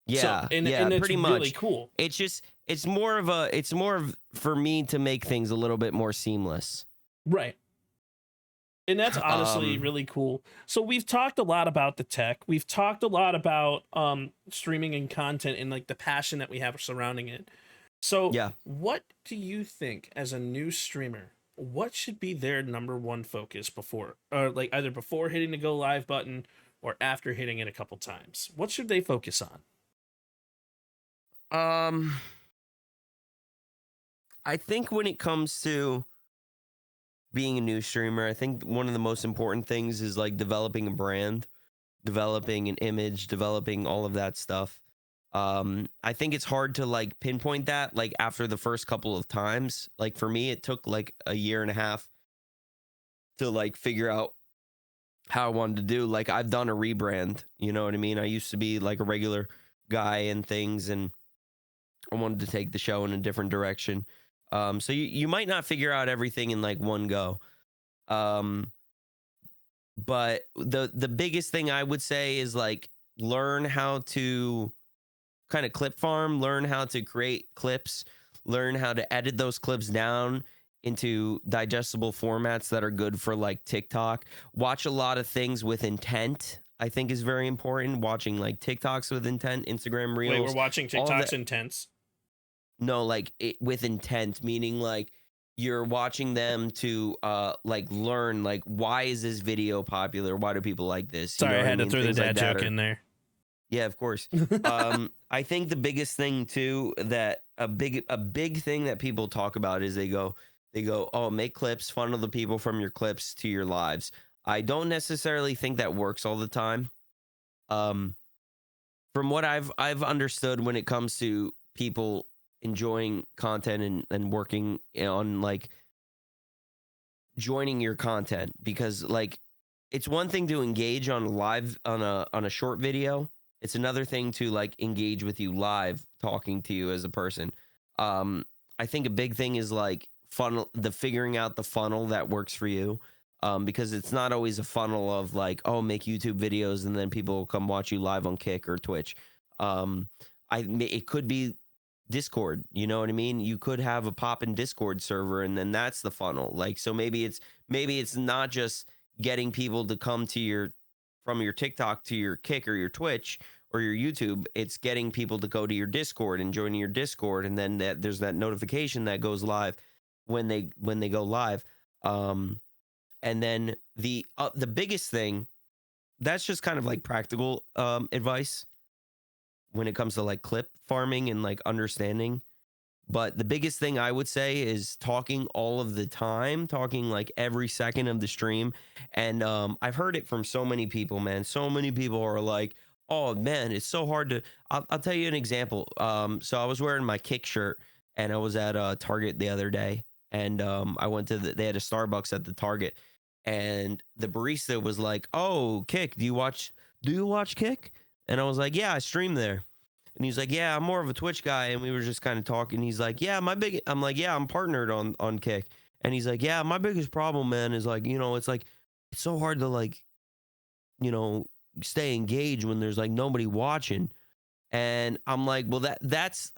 Yeah, so, and it's pretty much. Really cool. It's more of for me to make things a little bit more seamless. Right. And that's honestly really cool. So we've talked a lot about the tech. We've talked a lot about streaming and content and like the passion that we have surrounding it. So what do you think as a new streamer, what should be their number one focus before, or like either before hitting the go live button or after hitting it a couple times? What should they focus on? I think when it comes to being a new streamer, I think one of the most important things is like developing a brand, developing an image, developing all of that stuff. I think it's hard to like pinpoint that like after the first couple of times. Like for me, it took like a year and a half to like figure out how I wanted to do. Like I've done a rebrand, you know what I mean? I used to be like a regular guy and things, and I wanted to take the show in a different direction. So you might not figure out everything in like one go. But the biggest thing I would say is like learn how to kind of clip farm, learn how to create clips, learn how to edit those clips down into digestible formats that are good for like TikTok. Watch a lot of things with intent, I think is very important. Watching like TikToks with intent, Instagram Reels. Wait, we're watching TikToks intents? No, like with intent, meaning like you're watching them to like learn like why is this video popular? Why do people like this? Sorry, I had to throw the dad joke in there. Yeah, of course. I think the biggest thing too, that a big thing that people talk about is they go, oh, make clips, funnel the people from your clips to your lives. I don't necessarily think that works all the time. From what I've understood when it comes to people enjoying content and working on like joining your content, because like it's one thing to engage on a short video. It's another thing to like engage with you live, talking to you as a person. I think a big thing is like figuring out the funnel that works for you. Because it's not always a funnel of like, oh, make YouTube videos and then people will come watch you live on Kick or Twitch. It could be Discord. You know what I mean? You could have a pop-in Discord server, and then that's the funnel. Like, so maybe it's not just getting people to come to from your TikTok to your Kick or your Twitch or your YouTube. It's getting people to go to your Discord and joining your Discord, and then there's that notification that goes live when they go live. And then the biggest thing, that's just kind of like practical advice when it comes to like clip farming and like understanding. But the biggest thing I would say is talking all of the time, talking like every second of the stream. And I've heard it from so many people, man. So many people are like, oh man, it's so hard to, I'll tell you an example. So I was wearing my Kick shirt and I was at Target the other day, and I went to they had a Starbucks at the Target, and the barista was like, oh, Kick, do you watch Kick? And I was like, yeah, I stream there. And he's like, yeah, I'm more of a Twitch guy. And we were just kind of talking. He's like, yeah, I'm like, yeah, I'm partnered on Kick. And he's like, yeah, my biggest problem, man, is like, you know, it's like, it's so hard to like, you know, stay engaged when there's like nobody watching. And I'm like, well,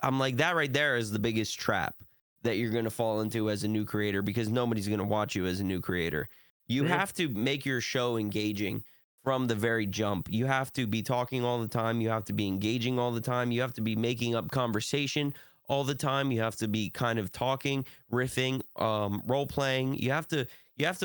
I'm like, that right there is the biggest trap that you're going to fall into as a new creator, because nobody's going to watch you as a new creator. You have to make your show engaging from the very jump. You have to be talking all the time. You have to be engaging all the time. You have to be making up conversation all the time. You have to be kind of talking, riffing, role playing. You have to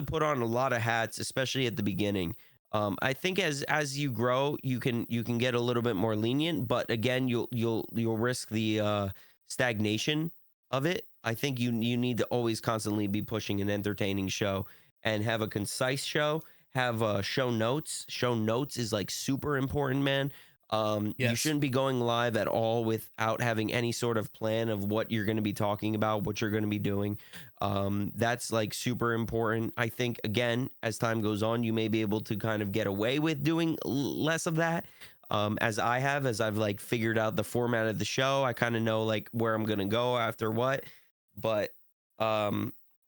put on a lot of hats, especially at the beginning. I think as you grow, you can get a little bit more lenient, but again, you'll risk the stagnation of it. I think you need to always constantly be pushing an entertaining show and have a concise show. Have show notes. Show notes is like super important, man. You shouldn't be going live at all without having any sort of plan of what you're going to be talking about, what you're going to be doing. That's like super important. I think, again, as time goes on, you may be able to kind of get away with doing less of that. As I've like figured out the format of the show. I kind of know like where I'm going to go after what, but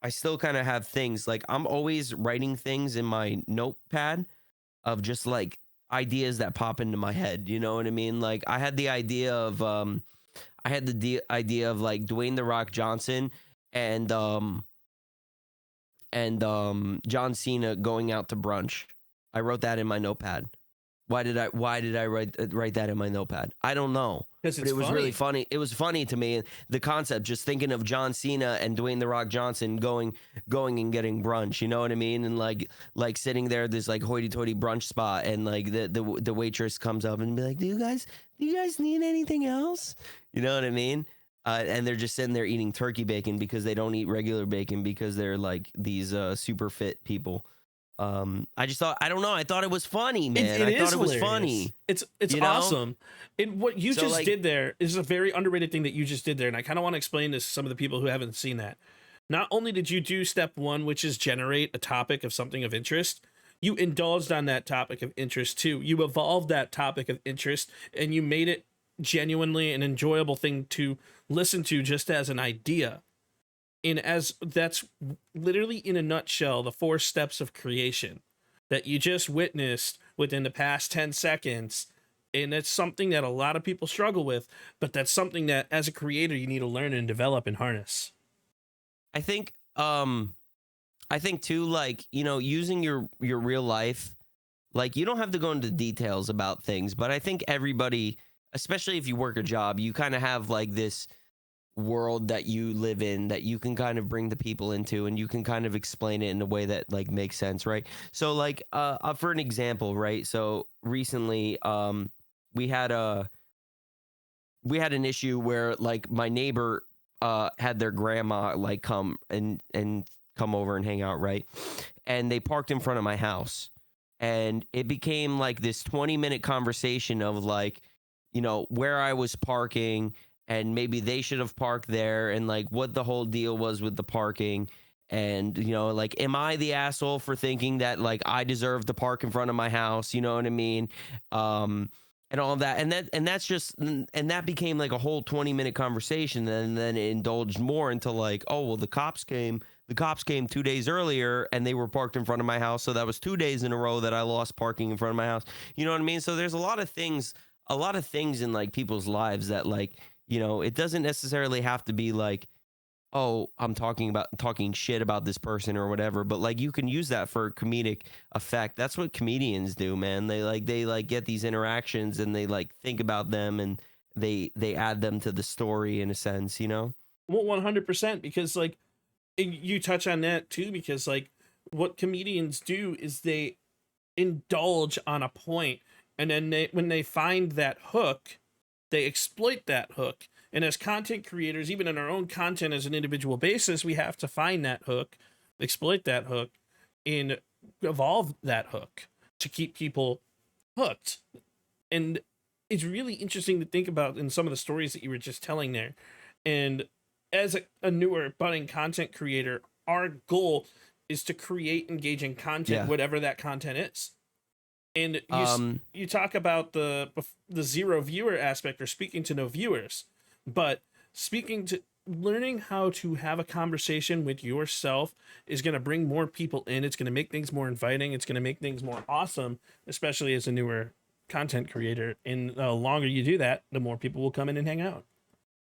I still kind of have things like I'm always writing things in my notepad of just like ideas that pop into my head. You know what I mean? Like I had the idea of like Dwayne "The Rock" Johnson and John Cena going out to brunch. I wrote that in my notepad. Why did I write that in my notepad? I don't know. But it was really funny. It was funny to me, the concept, just thinking of John Cena and Dwayne "The Rock" Johnson going and getting brunch. You know what I mean? And like sitting there, this like hoity-toity brunch spot, and like the waitress comes up and be like, "Do you guys need anything else?" You know what I mean? And they're just sitting there eating turkey bacon because they don't eat regular bacon because they're like these super fit people. I just thought, I don't know. I thought it was funny, man. I thought it was funny. It's awesome. And what you just did there is a very underrated thing that you just did there. And I kind of want to explain this to some of the people who haven't seen that. Not only did you do step one, which is generate a topic of something of interest, you indulged on that topic of interest too. You evolved that topic of interest and you made it genuinely an enjoyable thing to listen to just as an idea. And as that's literally in a nutshell, the 4 steps of creation that you just witnessed within the past 10 seconds. And it's something that a lot of people struggle with, but that's something that as a creator, you need to learn and develop and harness. I think too, like, you know, using your real life, like you don't have to go into details about things, but I think everybody, especially if you work a job, you kind of have like this world that you live in that you can kind of bring the people into, and you can kind of explain it in a way that like makes sense, right? So like for an example, right? So recently we had an issue where like my neighbor had their grandma like come over and hang out, right? And they parked in front of my house, and it became like this 20-minute conversation of like, you know, where I was parking, and maybe they should have parked there, and like what the whole deal was with the parking. And, you know, like, am I the asshole for thinking that like I deserve to park in front of my house? You know what I mean? And all of that. And that became like a whole 20-minute conversation. And then it indulged more into like, oh, well, the cops came 2 days earlier and they were parked in front of my house. So that was 2 days in a row that I lost parking in front of my house. You know what I mean? So there's a lot of things in like people's lives that like You know, it doesn't necessarily have to be like, oh, I'm talking shit about this person or whatever, but like you can use that for comedic effect. That's what comedians do, man. They get these interactions and they like think about them and they add them to the story in a sense, you know? Well, 100%, because like you touch on that too, because like what comedians do is they indulge on a point, and then when they find that hook, they exploit that hook. And as content creators, even in our own content as an individual basis, we have to find that hook, exploit that hook, and evolve that hook to keep people hooked. And it's really interesting to think about in some of the stories that you were just telling there. And as a newer budding content creator, our goal is to create engaging content, whatever that content is. And you talk about the zero viewer aspect, or speaking to no viewers. But learning how to have a conversation with yourself is going to bring more people in. It's going to make things more inviting. It's going to make things more awesome, especially as a newer content creator. And the longer you do that, the more people will come in and hang out.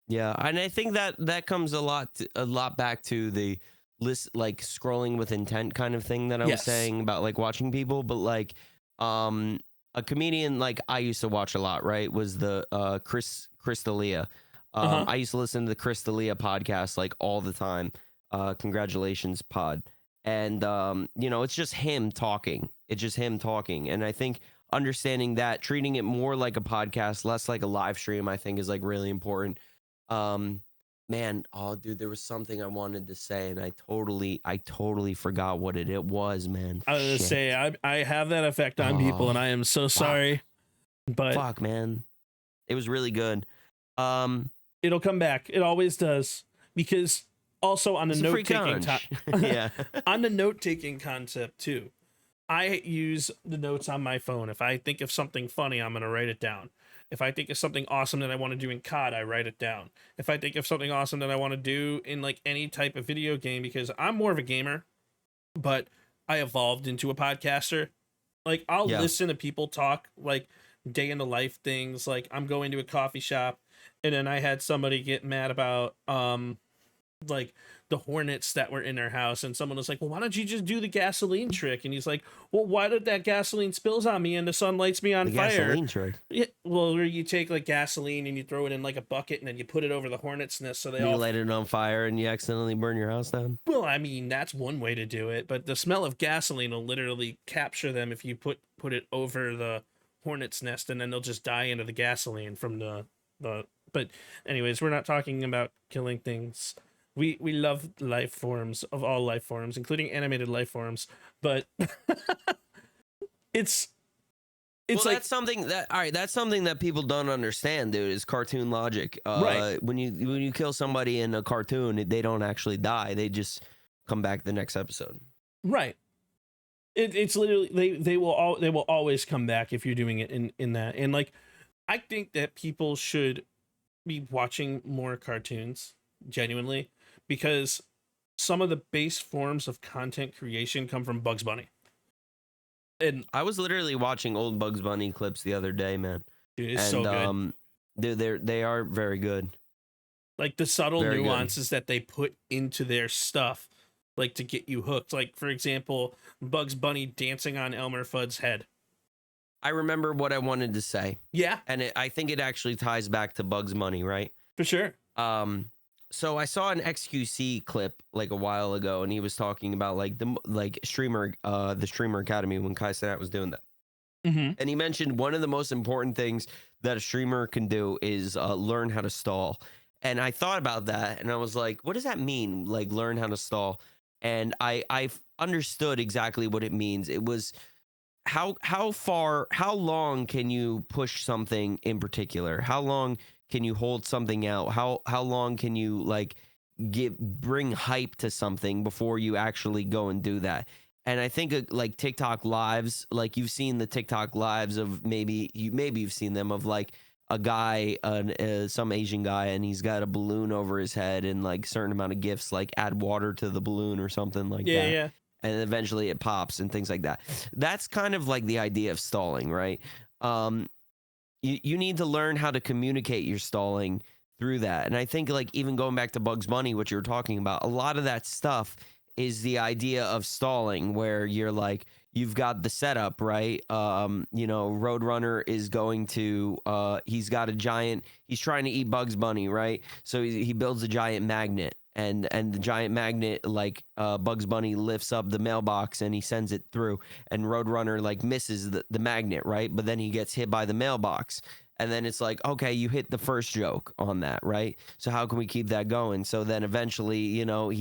Yeah, and I think that comes a lot back to the list, like scrolling with intent kind of thing that I was saying about like watching people. But like a comedian like I used to watch a lot, right, was the Chris D'Elia. I used to listen to the Chris D'Elia podcast like all the time. Congratulations pod. And, you know, it's just him talking. And I think understanding that, treating it more like a podcast, less like a live stream, I think is like really important. Man, oh dude, there was something I wanted to say and I totally forgot what it was, man. I was going to say, I have that effect on people, and I am so sorry. But fuck, man. It was really good. It'll come back. It always does. Because also on the on the note-taking concept too, I use the notes on my phone. If I think of something funny, I'm going to write it down. If I think of something awesome that I want to do in COD, I write it down. If I think of something awesome that I want to do in like any type of video game, because I'm more of a gamer, but I evolved into a podcaster. Like I'll listen to people talk like day in the life things. Like I'm going to a coffee shop, and then I had somebody get mad about like the hornets that were in their house, and someone was like, well, why don't you just do the gasoline trick? And he's like, well, why did that gasoline spills on me and the sun lights me on fire? Gasoline trick. Yeah, well, where you take like gasoline and you throw it in like a bucket and then you put it over the hornet's nest so you light it on fire and you accidentally burn your house down. Well, I mean, that's one way to do it, but the smell of gasoline will literally capture them if you put it over the hornet's nest, and then they'll just die into the gasoline from the but anyways, we're not talking about killing things. We love life forms, of all life forms, including animated life forms, but it's like that's something that people don't understand, dude, is cartoon logic. Right. When you kill somebody in a cartoon, they don't actually die. They just come back the next episode. Right. It's literally they will always come back if you're doing it in that. And like I think that people should be watching more cartoons, genuinely, because some of the base forms of content creation come from Bugs Bunny. And I was literally watching old Bugs Bunny clips the other day, man. Dude, it's so good. They are very good. Like the subtle nuances that they put into their stuff, like to get you hooked. Like, for example, Bugs Bunny dancing on Elmer Fudd's head. I remember what I wanted to say. Yeah. And I think it actually ties back to Bugs Bunny, right? For sure. So I saw an XQC clip like a while ago, and he was talking about like the streamer academy when Kai Cenat was doing that. Mm-hmm. And he mentioned one of the most important things that a streamer can do is learn how to stall. And I thought about that, and I was like, what does that mean? Like, learn how to stall. And I've understood exactly what it means. It was how long can you push something in particular? How long can you hold something out? How long can you like bring hype to something before you actually go and do that? And I think like TikTok lives, like you've seen the TikTok lives of maybe you've seen them of like a guy, some Asian guy, and he's got a balloon over his head, and like a certain amount of gifts like add water to the balloon or something like that. Yeah. And eventually it pops and things like that. That's kind of like the idea of stalling, right? You need to learn how to communicate your stalling through that. And I think like even going back to Bugs Bunny, what you were talking about, a lot of that stuff is the idea of stalling, where you're like, you've got the setup, right? You know, Roadrunner is going to, he's got a giant, he's trying to eat Bugs Bunny, right? So he builds a giant magnet, and the giant magnet, like, Bugs Bunny lifts up the mailbox and he sends it through, and Roadrunner like misses the magnet, right? But then he gets hit by the mailbox. And then it's like, okay, you hit the first joke on that, right? So how can we keep that going? So then eventually, you know,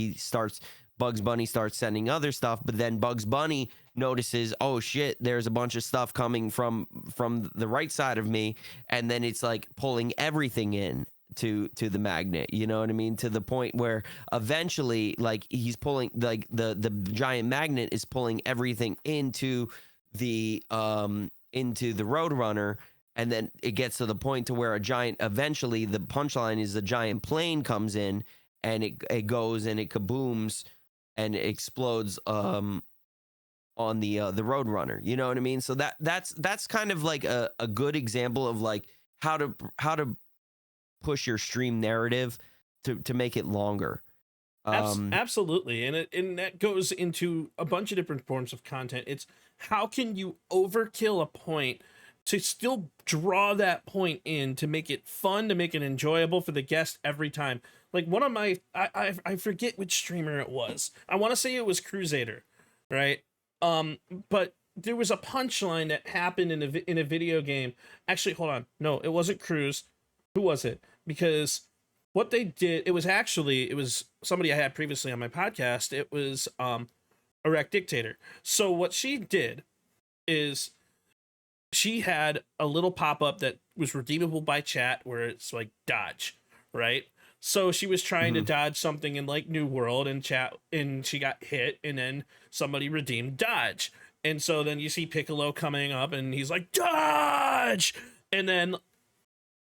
Bugs Bunny starts sending other stuff, but then Bugs Bunny notices, oh shit, there's a bunch of stuff coming from the right side of me, and then it's like pulling everything in to the magnet, you know what I mean? To the point where eventually, like, he's pulling, like, the giant magnet is pulling everything into the Roadrunner. And then it gets to the point to where eventually the punchline is a giant plane comes in, and it goes and it kabooms and it explodes on the Roadrunner. You know what I mean? So that's kind of like a good example of like how to push your stream narrative to make it longer. Absolutely. And that goes into a bunch of different forms of content. It's how can you overkill a point to still draw that point in, to make it fun, to make it enjoyable for the guest every time. Like one of my, I forget which streamer it was. I want to say it was Crusader, right? But there was a punchline that happened in a video game. Actually, hold on. No, it wasn't Cruz. Who was it? Because what they did, it was somebody I had previously on my podcast. It was Erect Dictator. So what she did is, she had a little pop-up that was redeemable by chat where it's like dodge, right? So she was trying to dodge something in like New World and chat, and she got hit, and then somebody redeemed dodge. And so then you see Piccolo coming up and he's like, dodge! And then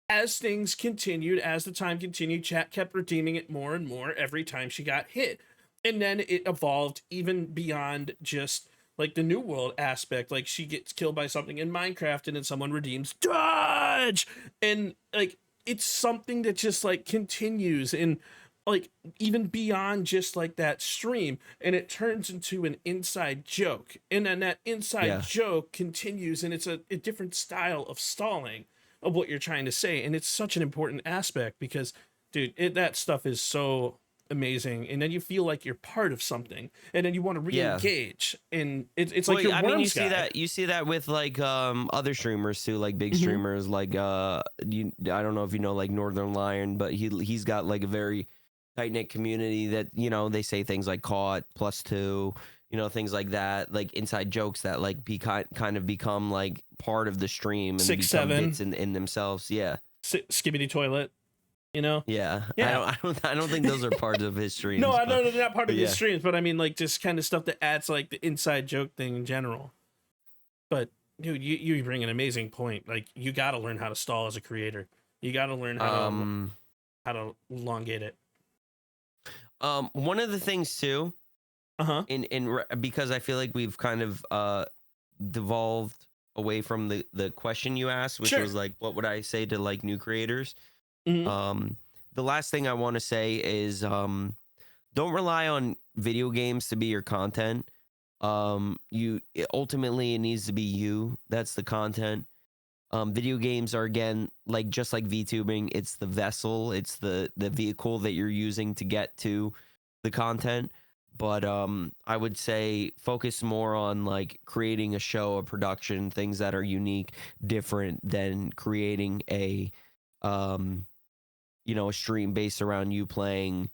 as things continued, as the time continued, chat kept redeeming it more and more every time she got hit. And then it evolved even beyond just like the New World aspect. Like she gets killed by something in Minecraft and then someone redeems dodge, and like it's something that just like continues, and like even beyond just like that stream, and it turns into an inside joke, and then that inside joke continues, and it's a different style of stalling of what you're trying to say. And it's such an important aspect because, dude, that stuff is so amazing, and then you feel like you're part of something, and then you want to re-engage, and it's like, I mean, you see that with like other streamers too, like big streamers, like I don't know if you know like Northern Lion, but he's got like a very tight-knit community that, you know, they say things like caught +2, you know, things like that, like inside jokes that like kind of become like part of the stream and 6-7 bits in themselves. Skibbity toilet. You know? Yeah. I don't think those are parts of his streams. No, I know they're not part of his streams, but I mean, like, just kind of stuff that adds like the inside joke thing in general. But dude, you bring an amazing point. Like, you got to learn how to stall as a creator. You got to learn how to elongate it. One of the things too, because I feel like we've kind of devolved away from the question you asked, which was like, what would I say to like new creators? The last thing I want to say is don't rely on video games to be your content. Ultimately it needs to be you. That's the content. Video games are, again, like just like VTubing, it's the vessel, it's the vehicle that you're using to get to the content. But I would say focus more on like creating a show, a production, things that are unique, different than creating a a stream based around you playing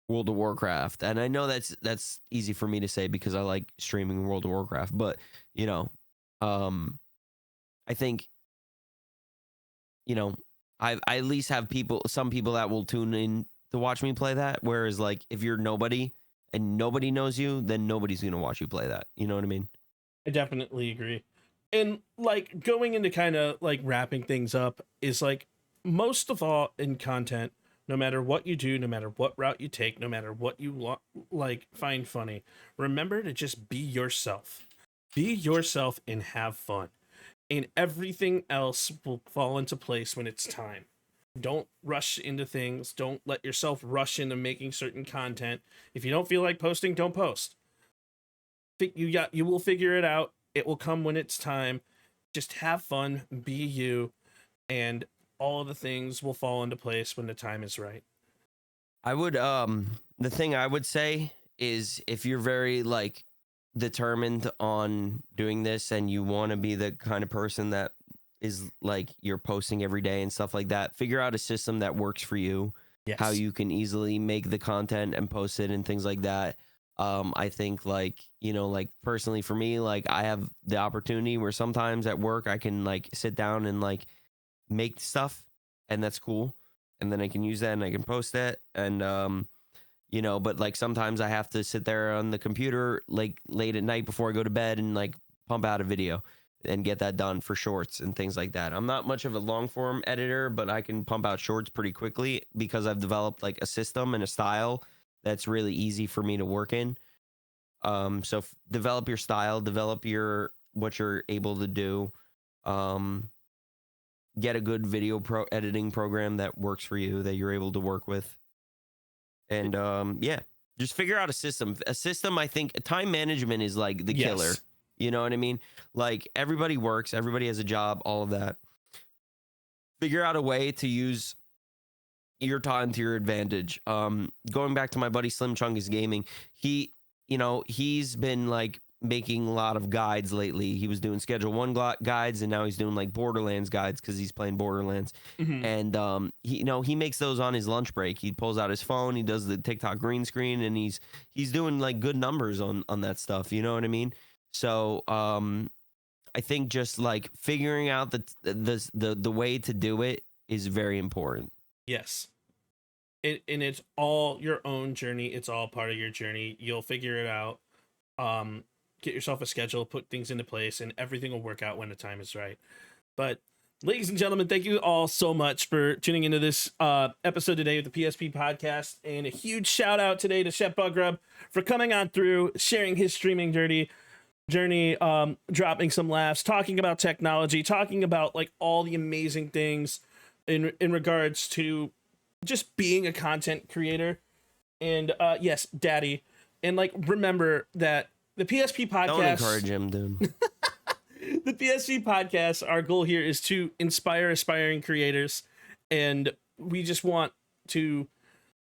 World of Warcraft. And I know that's easy for me to say because I like streaming World of Warcraft, but you know, I think, you know, I at least have some people that will tune in to watch me play that. Whereas like if you're nobody and nobody knows you, then nobody's going to watch you play that. You know what I mean? I definitely agree. And like going into kind of like wrapping things up is like, most of all in content, no matter what you do, no matter what route you take, no matter what you like find funny, remember to just be yourself. Be yourself and have fun. And everything else will fall into place when it's time. Don't rush into things. Don't let yourself rush into making certain content. If you don't feel like posting, don't post. You will figure it out. It will come when it's time. Just have fun, be you, and all of the things will fall into place when the time is right. I would the thing I would say is, if you're very like determined on doing this and you want to be the kind of person that is like you're posting every day and stuff like that, figure out a system that works for you. Yes. How you can easily make the content and post it and things like that. I think like, you know, like personally for me, like I have the opportunity where sometimes at work I can like sit down and like make stuff, and that's cool. And then I can use that and I can post that. And, you know, but like sometimes I have to sit there on the computer like late at night before I go to bed and like pump out a video and get that done for shorts and things like that. I'm not much of a long form editor, but I can pump out shorts pretty quickly because I've developed like a system and a style that's really easy for me to work in. So develop your style, develop what you're able to do. Get a good video editing program that works for you, that you're able to work with. And yeah, just figure out a system. I think time management is like the killer. You know what I mean? Like everybody works, everybody has a job, all of that. Figure out a way to use your time to your advantage. Going back to my buddy Slim Chungus Gaming, he's been like making a lot of guides lately. He was doing Schedule 1 guides, and now he's doing like Borderlands guides because he's playing Borderlands. Mm-hmm. And he makes those on his lunch break. He pulls out his phone, he does the TikTok green screen, and he's doing like good numbers on that stuff. You know what I mean? So I think just like figuring out the way to do it is very important. Yes. And it's all your own journey. It's all part of your journey. You'll figure it out. Get yourself a schedule, put things into place, and everything will work out when the time is right. But ladies and gentlemen, thank you all so much for tuning into this episode today of the PSP Podcast. And a huge shout out today to ChefBugGrub for coming on through, sharing his streaming journey, dropping some laughs, talking about technology, talking about like all the amazing things in regards to just being a content creator. And yes, daddy. And like, remember that the PSP Podcast. Don't encourage him, dude. The PSP Podcast, our goal here is to inspire aspiring creators, and we just want to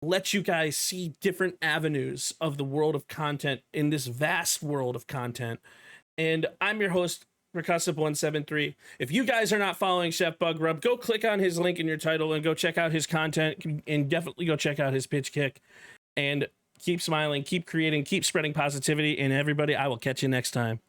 let you guys see different avenues of the world of content in this vast world of content. And I'm your host, Percussive173. If you guys are not following ChefBugGrub, go click on his link in your title and go check out his content, and definitely go check out his pitch kick. And keep smiling, keep creating, keep spreading positivity, and everybody, I will catch you next time.